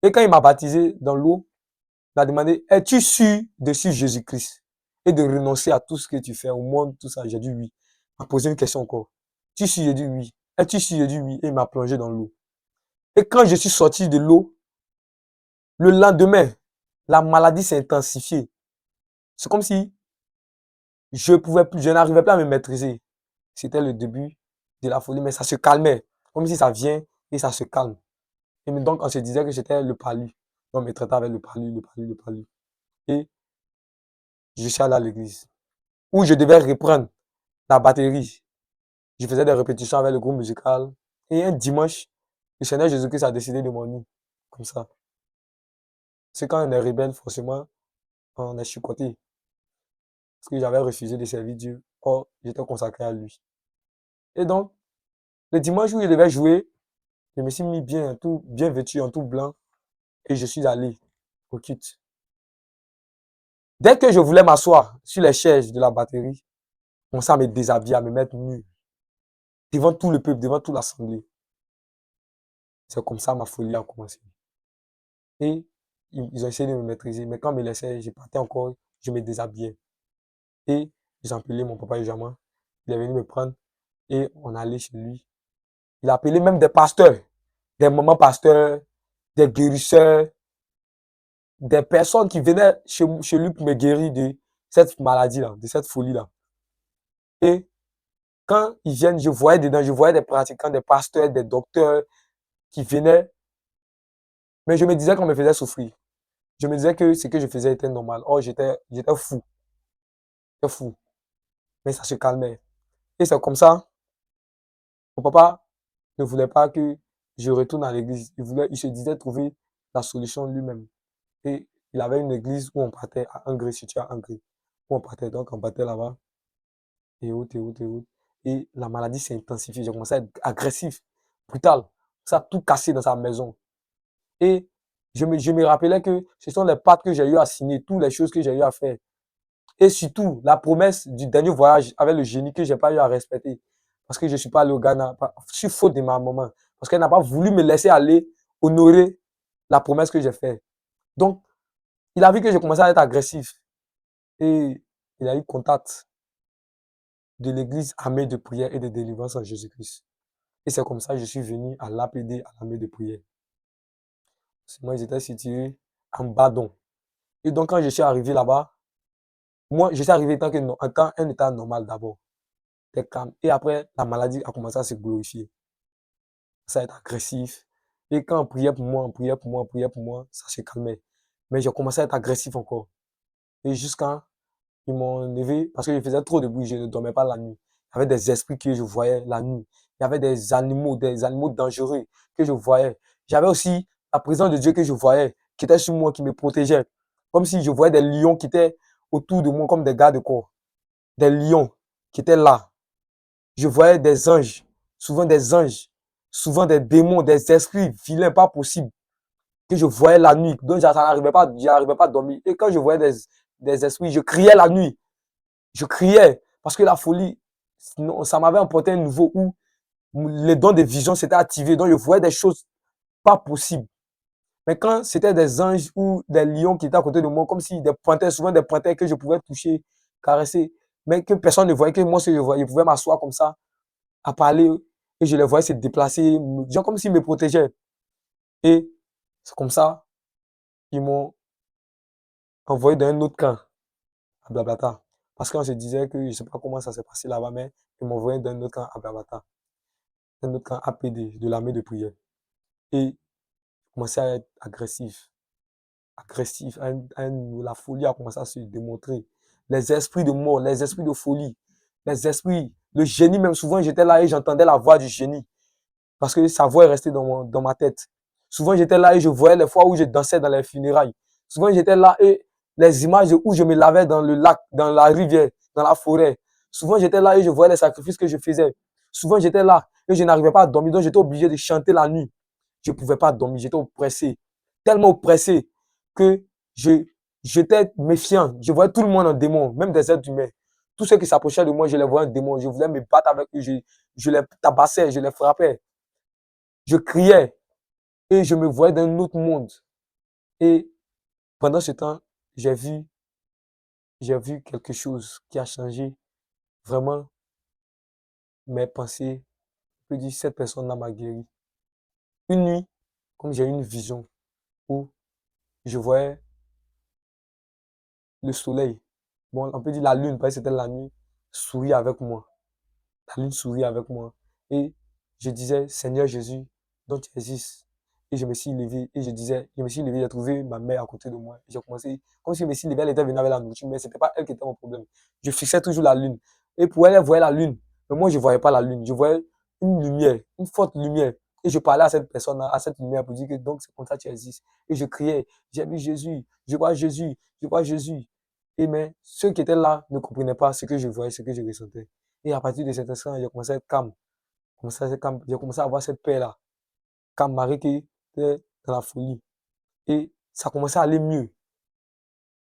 Et quand il m'a baptisé dans l'eau, il m'a demandé, es-tu sûr de suivre Jésus-Christ et de renoncer à tout ce que tu fais au monde, tout ça? J'ai dit oui. Il m'a posé une question encore. Tu suis? J'ai dit oui. Es-tu sûr? J'ai dit oui. Et il m'a plongé dans l'eau. Et quand je suis sorti de l'eau, le lendemain, la maladie s'est intensifiée. C'est comme si je n'arrivais plus à me maîtriser. C'était le début de la folie, mais ça se calmait. Comme si ça vient et ça se calme. Et donc, on se disait que j'étais le palu. On me traitait avec le palu, le palu, le palu. Et je suis allé à l'église où je devais reprendre la batterie. Je faisais des répétitions avec le groupe musical. Et un dimanche, le Seigneur Jésus-Christ a décidé de m'en ir. Comme ça. C'est quand on est rebelle, forcément, on est chicoté. Parce que j'avais refusé de servir Dieu. Or, j'étais consacré à lui. Et donc, le dimanche où je devais jouer, je me suis mis bien, tout, bien vêtu, en tout blanc. Et je suis allé au culte. Dès que je voulais m'asseoir sur les chaises de la batterie, on commençait à me déshabiller, à me mettre nu. Devant tout le peuple, devant toute l'assemblée. C'est comme ça ma folie a commencé. Et ils ont essayé de me maîtriser. Mais quand on me laissait, je partais encore, je me déshabillais. Et j'ai appelé mon papa Jaman. Il est venu me prendre et on allait chez lui. Il a appelé même des pasteurs, des mamans pasteurs, des guérisseurs. des personnes qui venaient chez lui pour me guérir de cette maladie-là, de cette folie-là. Et quand ils viennent, je voyais dedans, je voyais des pratiquants, des pasteurs, des docteurs qui venaient, mais je me disais qu'on me faisait souffrir. Je me disais que ce que je faisais était normal. Oh, j'étais fou, j'étais fou. Mais ça se calmait. Et c'est comme ça, mon papa ne voulait pas que je retourne à l'église. Il se disait trouver la solution lui-même. Et il avait une église où on partait à Angré, situé à Angré. Où on partait, donc on partait là-bas, et autres, et autres, et autres. Et la maladie s'est intensifiée. J'ai commencé à être agressif, brutal. Ça a tout cassé dans sa maison. Et je me rappelais que ce sont les pactes que j'ai eu à signer, toutes les choses que j'ai eu à faire. Et surtout, la promesse du dernier voyage avec le génie que j'ai pas eu à respecter. Parce que je suis pas allé au Ghana. Je suis faute de ma maman. Parce qu'elle n'a pas voulu me laisser aller honorer la promesse que j'ai faite. Donc, il a vu que j'ai commencé à être agressif. Et il a eu contact de l'église armée de prière et de délivrance en Jésus-Christ. Et c'est comme ça que je suis venu à l'APD, à l'armée de prière. Moi, ils étaient situés en Badon. Et donc, quand je suis arrivé là-bas, moi, je suis arrivé en tant un état normal d'abord. C'était calme. Et après, la maladie a commencé à se glorifier. Ça a été agressif. Et quand on priait pour moi, on priait pour moi, on priait pour moi, ça se calmait. Mais j'ai commencé à être agressif encore. Et jusqu'à ils m'ont enlevé parce que je faisais trop de bruit, je ne dormais pas la nuit. Il y avait des esprits que je voyais la nuit. Il y avait des animaux dangereux que je voyais. J'avais aussi la présence de Dieu que je voyais, qui était sur moi, qui me protégeait. Comme si je voyais des lions qui étaient autour de moi, comme des gardes corps. Des lions qui étaient là. Je voyais des anges, souvent des démons, des esprits vilains, pas possible, que je voyais la nuit. Donc, j'arrivais pas à dormir. Et quand je voyais des esprits, je criais la nuit. Je criais parce que la folie, ça m'avait emporté un niveau où les dons de vision s'étaient activés. Donc, je voyais des choses pas possibles. Mais quand c'était des anges ou des lions qui étaient à côté de moi, comme si des panthères, souvent des panthères que je pouvais toucher, caresser, mais que personne ne voyait, que moi, ce que je voyais, je pouvais m'asseoir comme ça, à parler, et je les voyais se déplacer, genre comme s'ils me protégeaient. Et c'est comme ça, ils m'ont envoyé dans un autre camp, à Blablata. Parce qu'on se disait que je ne sais pas comment ça s'est passé là-bas, mais ils m'ont envoyé dans un autre camp à Blablata. Un autre camp APD, de l'armée de prière. Et commençait à être agressif. Agressif. La folie a commencé à se démontrer. Les esprits de mort, les esprits de folie, les esprits, le génie même. Souvent, j'étais là et j'entendais la voix du génie. Parce que sa voix est restée dans ma tête. Souvent, j'étais là et je voyais les fois où je dansais dans les funérailles. Souvent, j'étais là et les images où je me lavais dans le lac, dans la rivière, dans la forêt. Souvent, j'étais là et je voyais les sacrifices que je faisais. Souvent, j'étais là et je n'arrivais pas à dormir. Donc, j'étais obligé de chanter la nuit. Je ne pouvais pas dormir. J'étais oppressé. Tellement oppressé que j'étais méfiant. Je voyais tout le monde en démon, même des êtres humains. Tous ceux qui s'approchaient de moi, je les voyais en démon. Je voulais me battre avec eux. Je les tabassais, je les frappais. Je criais et je me voyais dans un autre monde. Et pendant ce temps, j'ai vu, j'ai vu quelque chose qui a changé vraiment mes pensées. Je peux dire, cette personne-là m'a guéri. Une nuit, comme j'ai eu une vision où je voyais le soleil, bon, on peut dire la lune, parce que c'était la nuit, sourire avec moi. La lune sourit avec moi. Et je disais, Seigneur Jésus, dont tu existes. Et je me suis levé et je me suis levé, j'ai trouvé ma mère à côté de moi. J'ai commencé, comme si je me suis levé, elle était venue avec la nourriture, mais c'était pas elle qui était mon problème. Je fixais toujours la lune. Et pour elle, elle voyait la lune. Mais moi, je voyais pas la lune. Je voyais une lumière, une forte lumière. Et je parlais à cette personne, à cette lumière pour dire que donc c'est comme ça que tu existes. Et je criais, j'ai vu Jésus, je vois Jésus, je vois Jésus. Et mais ceux qui étaient là ne comprenaient pas ce que je voyais, ce que je ressentais. Et à partir de cet instant, j'ai commencé à être calme. J'ai commencé à avoir cette paix-là. Calme, Marie qui était dans la folie. Et ça commençait à aller mieux.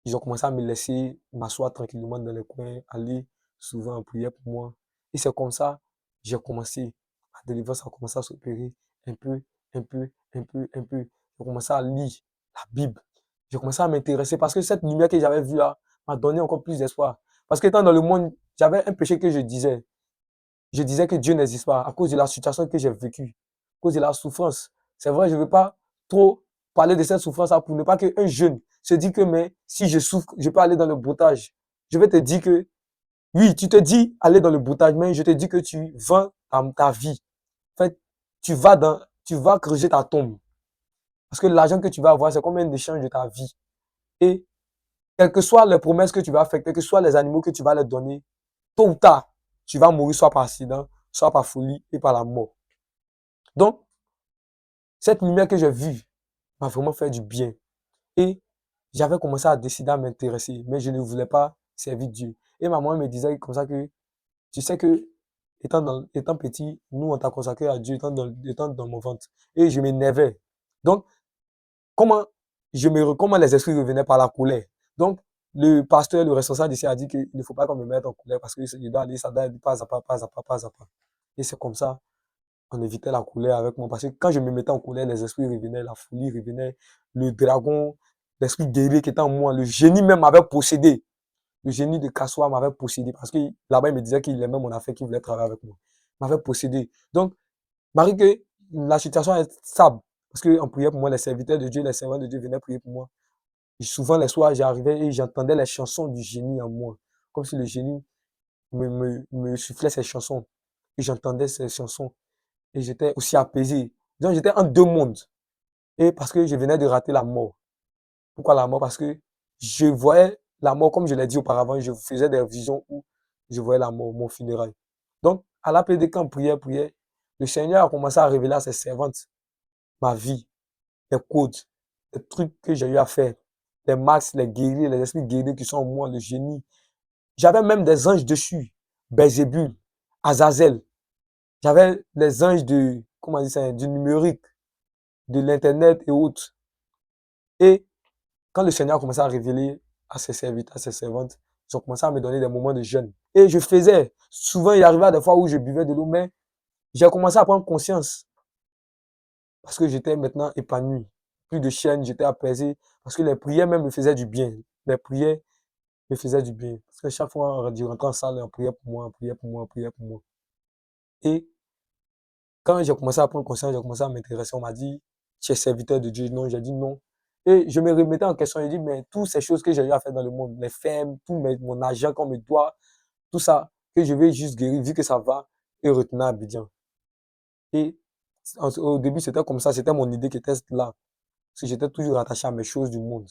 Ils ont commencé à me laisser m'asseoir tranquillement dans les coins, aller souvent en prière pour moi. Et c'est comme ça, j'ai commencé. La délivrance a commencé à s'opérer un peu, un peu, un peu, un peu. J'ai commencé à lire la Bible. J'ai commencé à m'intéresser parce que cette lumière que j'avais vue là m'a donné encore plus d'espoir. Parce que étant dans le monde, j'avais un péché que je disais. Je disais que Dieu n'existe pas à cause de la situation que j'ai vécue, à cause de la souffrance. C'est vrai, je ne veux pas trop parler de cette souffrance-là pour ne pas qu'un jeune se dit que, mais si je souffre, je peux aller dans le broutage. Je vais te dire que, oui, tu te dis aller dans le broutage, mais je te dis que tu vends ta vie. En fait, tu vas creuser ta tombe. Parce que l'argent que tu vas avoir, c'est combien d'échanges de ta vie. Et quelles que soient les promesses que tu vas faire, quels que soient les animaux que tu vas leur donner, tôt ou tard, tu vas mourir soit par accident, soit par folie et par la mort. Donc, cette lumière que j'ai vue m'a vraiment fait du bien. Et j'avais commencé à décider à m'intéresser, mais je ne voulais pas servir Dieu. Et maman me disait comme ça que, tu sais que, étant petit, nous, on t'a consacré à Dieu étant dans mon ventre. Et je m'énervais. Donc, comment les esprits revenaient par la colère. Donc, le pasteur, le responsable d'ici a dit qu'il ne faut pas qu'on me mette en colère parce que il doit aller, ça doit aller pas à pas, pas à pas, pas à pas. Et c'est comme ça, on évitait la colère avec moi. Parce que quand je me mettais en colère, les esprits revenaient, la folie revenait, le dragon, l'esprit guerrier qui était en moi, le génie même m'avait possédé. Le génie de Kassoua m'avait possédé parce que là-bas, il me disait qu'il aimait mon affaire, qu'il voulait travailler avec moi. Il m'avait possédé. Donc, Marie, que la situation est stable. Parce qu'on priait pour moi, les serviteurs de Dieu, les servants de Dieu venaient prier pour moi. Et souvent, les soirs, j'arrivais et j'entendais les chansons du génie en moi. Comme si le génie me soufflait ces chansons. Et j'entendais ces chansons. Et j'étais aussi apaisé. Donc, j'étais en deux mondes. Et parce que je venais de rater la mort. Pourquoi la mort? Parce que je voyais la mort, comme je l'ai dit auparavant, je faisais des visions où je voyais la mort, mon funérail. Donc, à l'APD, quand on priait, le Seigneur a commencé à révéler à ses servantes ma vie, les codes, les trucs que j'ai eu à faire, les max, les guerriers, les esprits guerriers qui sont en moi, le génie. J'avais même des anges dessus, Belzébul, Azazel. J'avais les anges comment on dit ça, du numérique, de l'internet et autres. Et quand le Seigneur a commencé à révéler à ses serviteurs, à ses servantes, ils ont commencé à me donner des moments de jeûne. Et je faisais, souvent il arrivait à des fois où je buvais de l'eau, mais j'ai commencé à prendre conscience parce que j'étais maintenant épanoui. Plus de chaînes, j'étais apaisé parce que les prières même me faisaient du bien. Les prières me faisaient du bien. Parce que chaque fois, je rentrais en salle, on priait pour moi, on priait pour moi, on priait pour moi. Et quand j'ai commencé à prendre conscience, j'ai commencé à m'intéresser, on m'a dit, tu es serviteur de Dieu. Non, j'ai dit non. Et je me remettais en question, j'ai dit, mais toutes ces choses que j'ai eu à faire dans le monde, mes fermes, mon argent qu'on me doit, tout ça, que je vais juste guérir, vu que ça va, et retourner à Abidjan. Et au début, c'était comme ça, c'était mon idée qui était là. Parce que j'étais toujours attaché à mes choses du monde.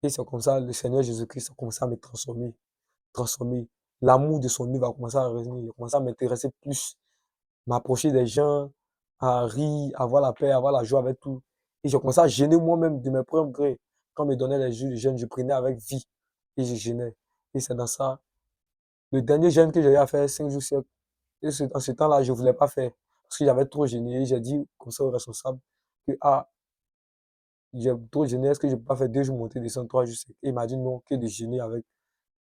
Et c'est comme ça, le Seigneur Jésus-Christ a commencé à me transformer. L'amour de son œuvre a commencé à revenir. Il a commencé à m'intéresser plus, m'approcher des gens, à rire, avoir la paix, avoir la joie avec tout. Et j'ai commencé à gêner moi-même de mes propres grés. Quand on me donnait les jeux de jeûne, je prenais avec vie et je gênais. Et c'est dans ça. Le dernier jeûne que j'ai eu à faire, 5 jours sec, et en ce temps-là, je ne voulais pas faire parce que j'avais trop gêné. Et j'ai dit comme ça au responsable que, j'ai trop gêné, est-ce que je peux pas faire 2 jours monter, descendre, 3 jours sec? Et il m'a dit non, que de gêner avec,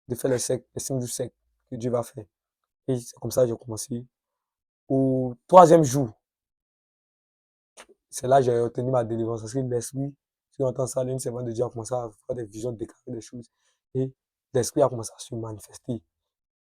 de faire les 5 jours secs que Dieu va faire. Et c'est comme ça que j'ai commencé. Au troisième jour, c'est là que j'ai obtenu ma délivrance. Parce que l'esprit, si on entend ça, l'une servante de Dieu a commencé à faire des visions, déclarer des choses. Et l'esprit a commencé à se manifester.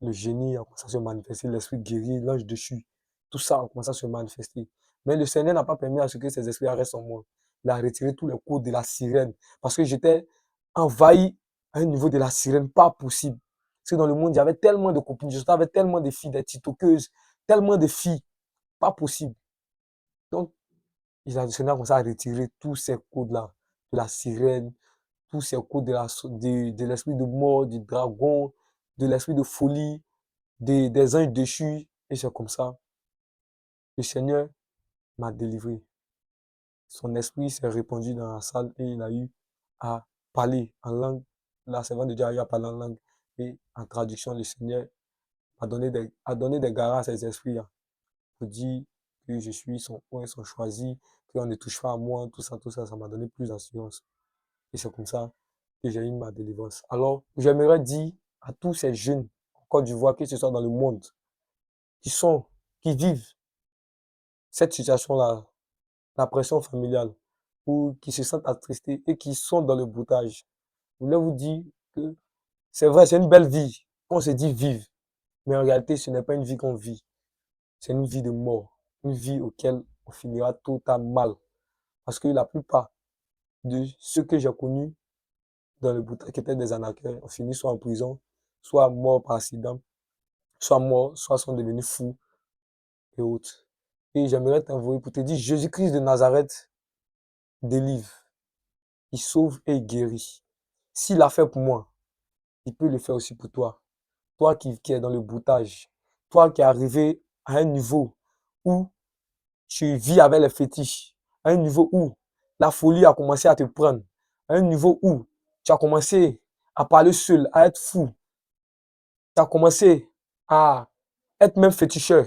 Le génie a commencé à se manifester, l'esprit guéri, l'ange dessus. Tout ça a commencé à se manifester. Mais le Seigneur n'a pas permis à ce que ces esprits restent en moi. Il a retiré tous les codes de la sirène. Parce que j'étais envahi à un niveau de la sirène, pas possible. Parce que dans le monde, il y avait tellement de copines, je savais tellement de filles, des titoqueuses, tellement de filles, pas possible. Donc, le Seigneur a commencé à retirer tous ces codes-là, de la sirène, tous ces codes de l'esprit de mort, du dragon, de l'esprit de folie, des anges déchus. Et c'est comme ça, le Seigneur m'a délivré. Son esprit s'est répandu dans la salle et il a eu à parler en langue. La servante de Dieu a eu à parler en langue. Et en traduction, le Seigneur a donné des garanties à ses esprits là, pour dire que je suis son oint, son choisi, qu'on ne touche pas à moi, tout ça, ça m'a donné plus d'assurance. Et c'est comme ça que j'ai eu ma délivrance. Alors, j'aimerais dire à tous ces jeunes en Côte d'Ivoire, que ce soit dans le monde, qui sont, qui vivent cette situation-là, la pression familiale, ou qui se sentent attristés et qui sont dans le boutage. Je voulais vous dire que c'est vrai, c'est une belle vie, qu'on se dit vivre, mais en réalité, ce n'est pas une vie qu'on vit, c'est une vie de mort, une vie auquel on finira tout à mal. Parce que la plupart de ceux que j'ai connus dans le boutage, qui étaient des arnaqueurs, ont fini soit en prison, soit morts par accident, soit morts, soit sont devenus fous et autres. Et j'aimerais t'envoyer pour te dire, Jésus-Christ de Nazareth délivre, il sauve et il guérit. S'il l'a fait pour moi, il peut le faire aussi pour toi. Toi qui es dans le boutage, toi qui es arrivé à un niveau où tu vis avec les fétiches, à un niveau où la folie a commencé à te prendre, à un niveau où tu as commencé à parler seul, à être fou, tu as commencé à être même féticheur.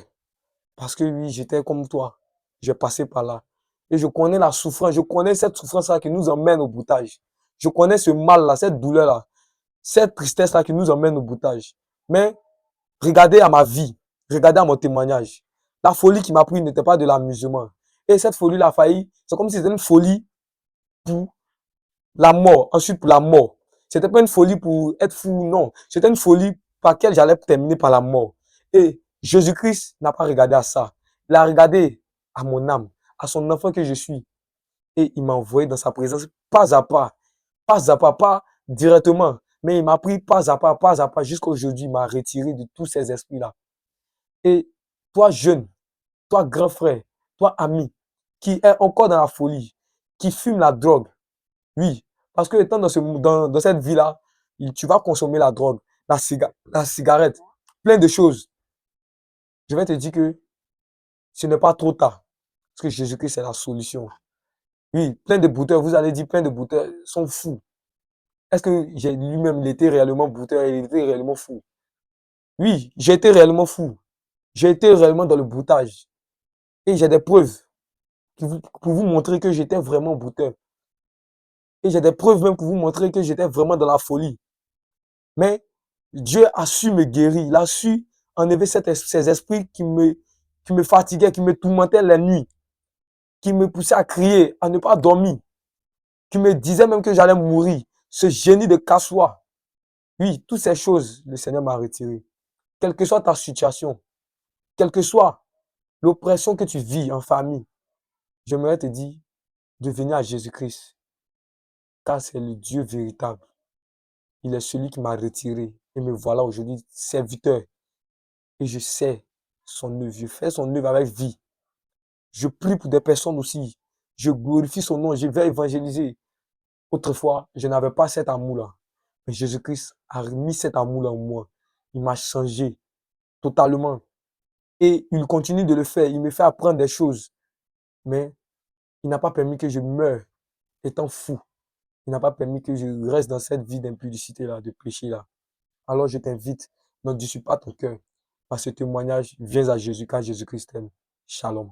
Parce que oui, j'étais comme toi, j'ai passé par là. Et je connais la souffrance, je connais cette souffrance-là qui nous emmène au boutage. Je connais ce mal-là, cette douleur-là, cette tristesse-là qui nous emmène au boutage. Mais regardez à ma vie, regardez à mon témoignage. La folie qui m'a pris n'était pas de l'amusement. Et cette folie-là a failli, c'est comme si c'était une folie pour la mort, ensuite pour la mort. C'était pas une folie pour être fou, non. C'était une folie par laquelle j'allais terminer par la mort. Et Jésus-Christ n'a pas regardé à ça. Il a regardé à mon âme, à son enfant que je suis. Et il m'a envoyé dans sa présence pas à pas directement. Mais il m'a pris pas à pas, jusqu'à aujourd'hui, il m'a retiré de tous ces esprits-là. Et toi, jeune, toi, grand frère, toi, ami, qui est encore dans la folie, qui fume la drogue, oui, parce que étant dans cette vie-là, tu vas consommer la drogue, la cigarette, plein de choses. Je vais te dire que ce n'est pas trop tard, parce que Jésus-Christ, c'est la solution. Oui, plein de bouteurs, vous allez dire plein de bouteurs sont fous. Est-ce que j'ai lui-même, il était réellement bouteur, il était réellement fou? Oui, j'ai été réellement fou. J'ai été réellement dans le boutage. Et j'ai des preuves pour vous montrer que j'étais vraiment bouteur. Et j'ai des preuves même pour vous montrer que j'étais vraiment dans la folie. Mais Dieu a su me guérir. Il a su enlever ces esprits qui me fatiguaient, qui me tourmentaient la nuit, qui me poussaient à crier, à ne pas dormir, qui me disaient même que j'allais mourir. Ce génie de casse-soi. Oui, toutes ces choses, le Seigneur m'a retiré. Quelle que soit ta situation, quelle que soit l'oppression que tu vis en famille, j'aimerais te dire de venir à Jésus-Christ, car c'est le Dieu véritable. Il est celui qui m'a retiré. Et me voilà aujourd'hui serviteur. Et je sais son œuvre. Je fais son œuvre avec vie. Je prie pour des personnes aussi. Je glorifie son nom. Je vais évangéliser. Autrefois, je n'avais pas cet amour-là. Mais Jésus-Christ a remis cet amour-là en moi. Il m'a changé totalement. Et il continue de le faire. Il me fait apprendre des choses. Mais il n'a pas permis que je meure étant fou. Il n'a pas permis que je reste dans cette vie d'impudicité-là, de péché-là. Alors je t'invite, ne dissois pas ton cœur. Par ce témoignage, viens à Jésus car Jésus-Christ t'aime. Shalom.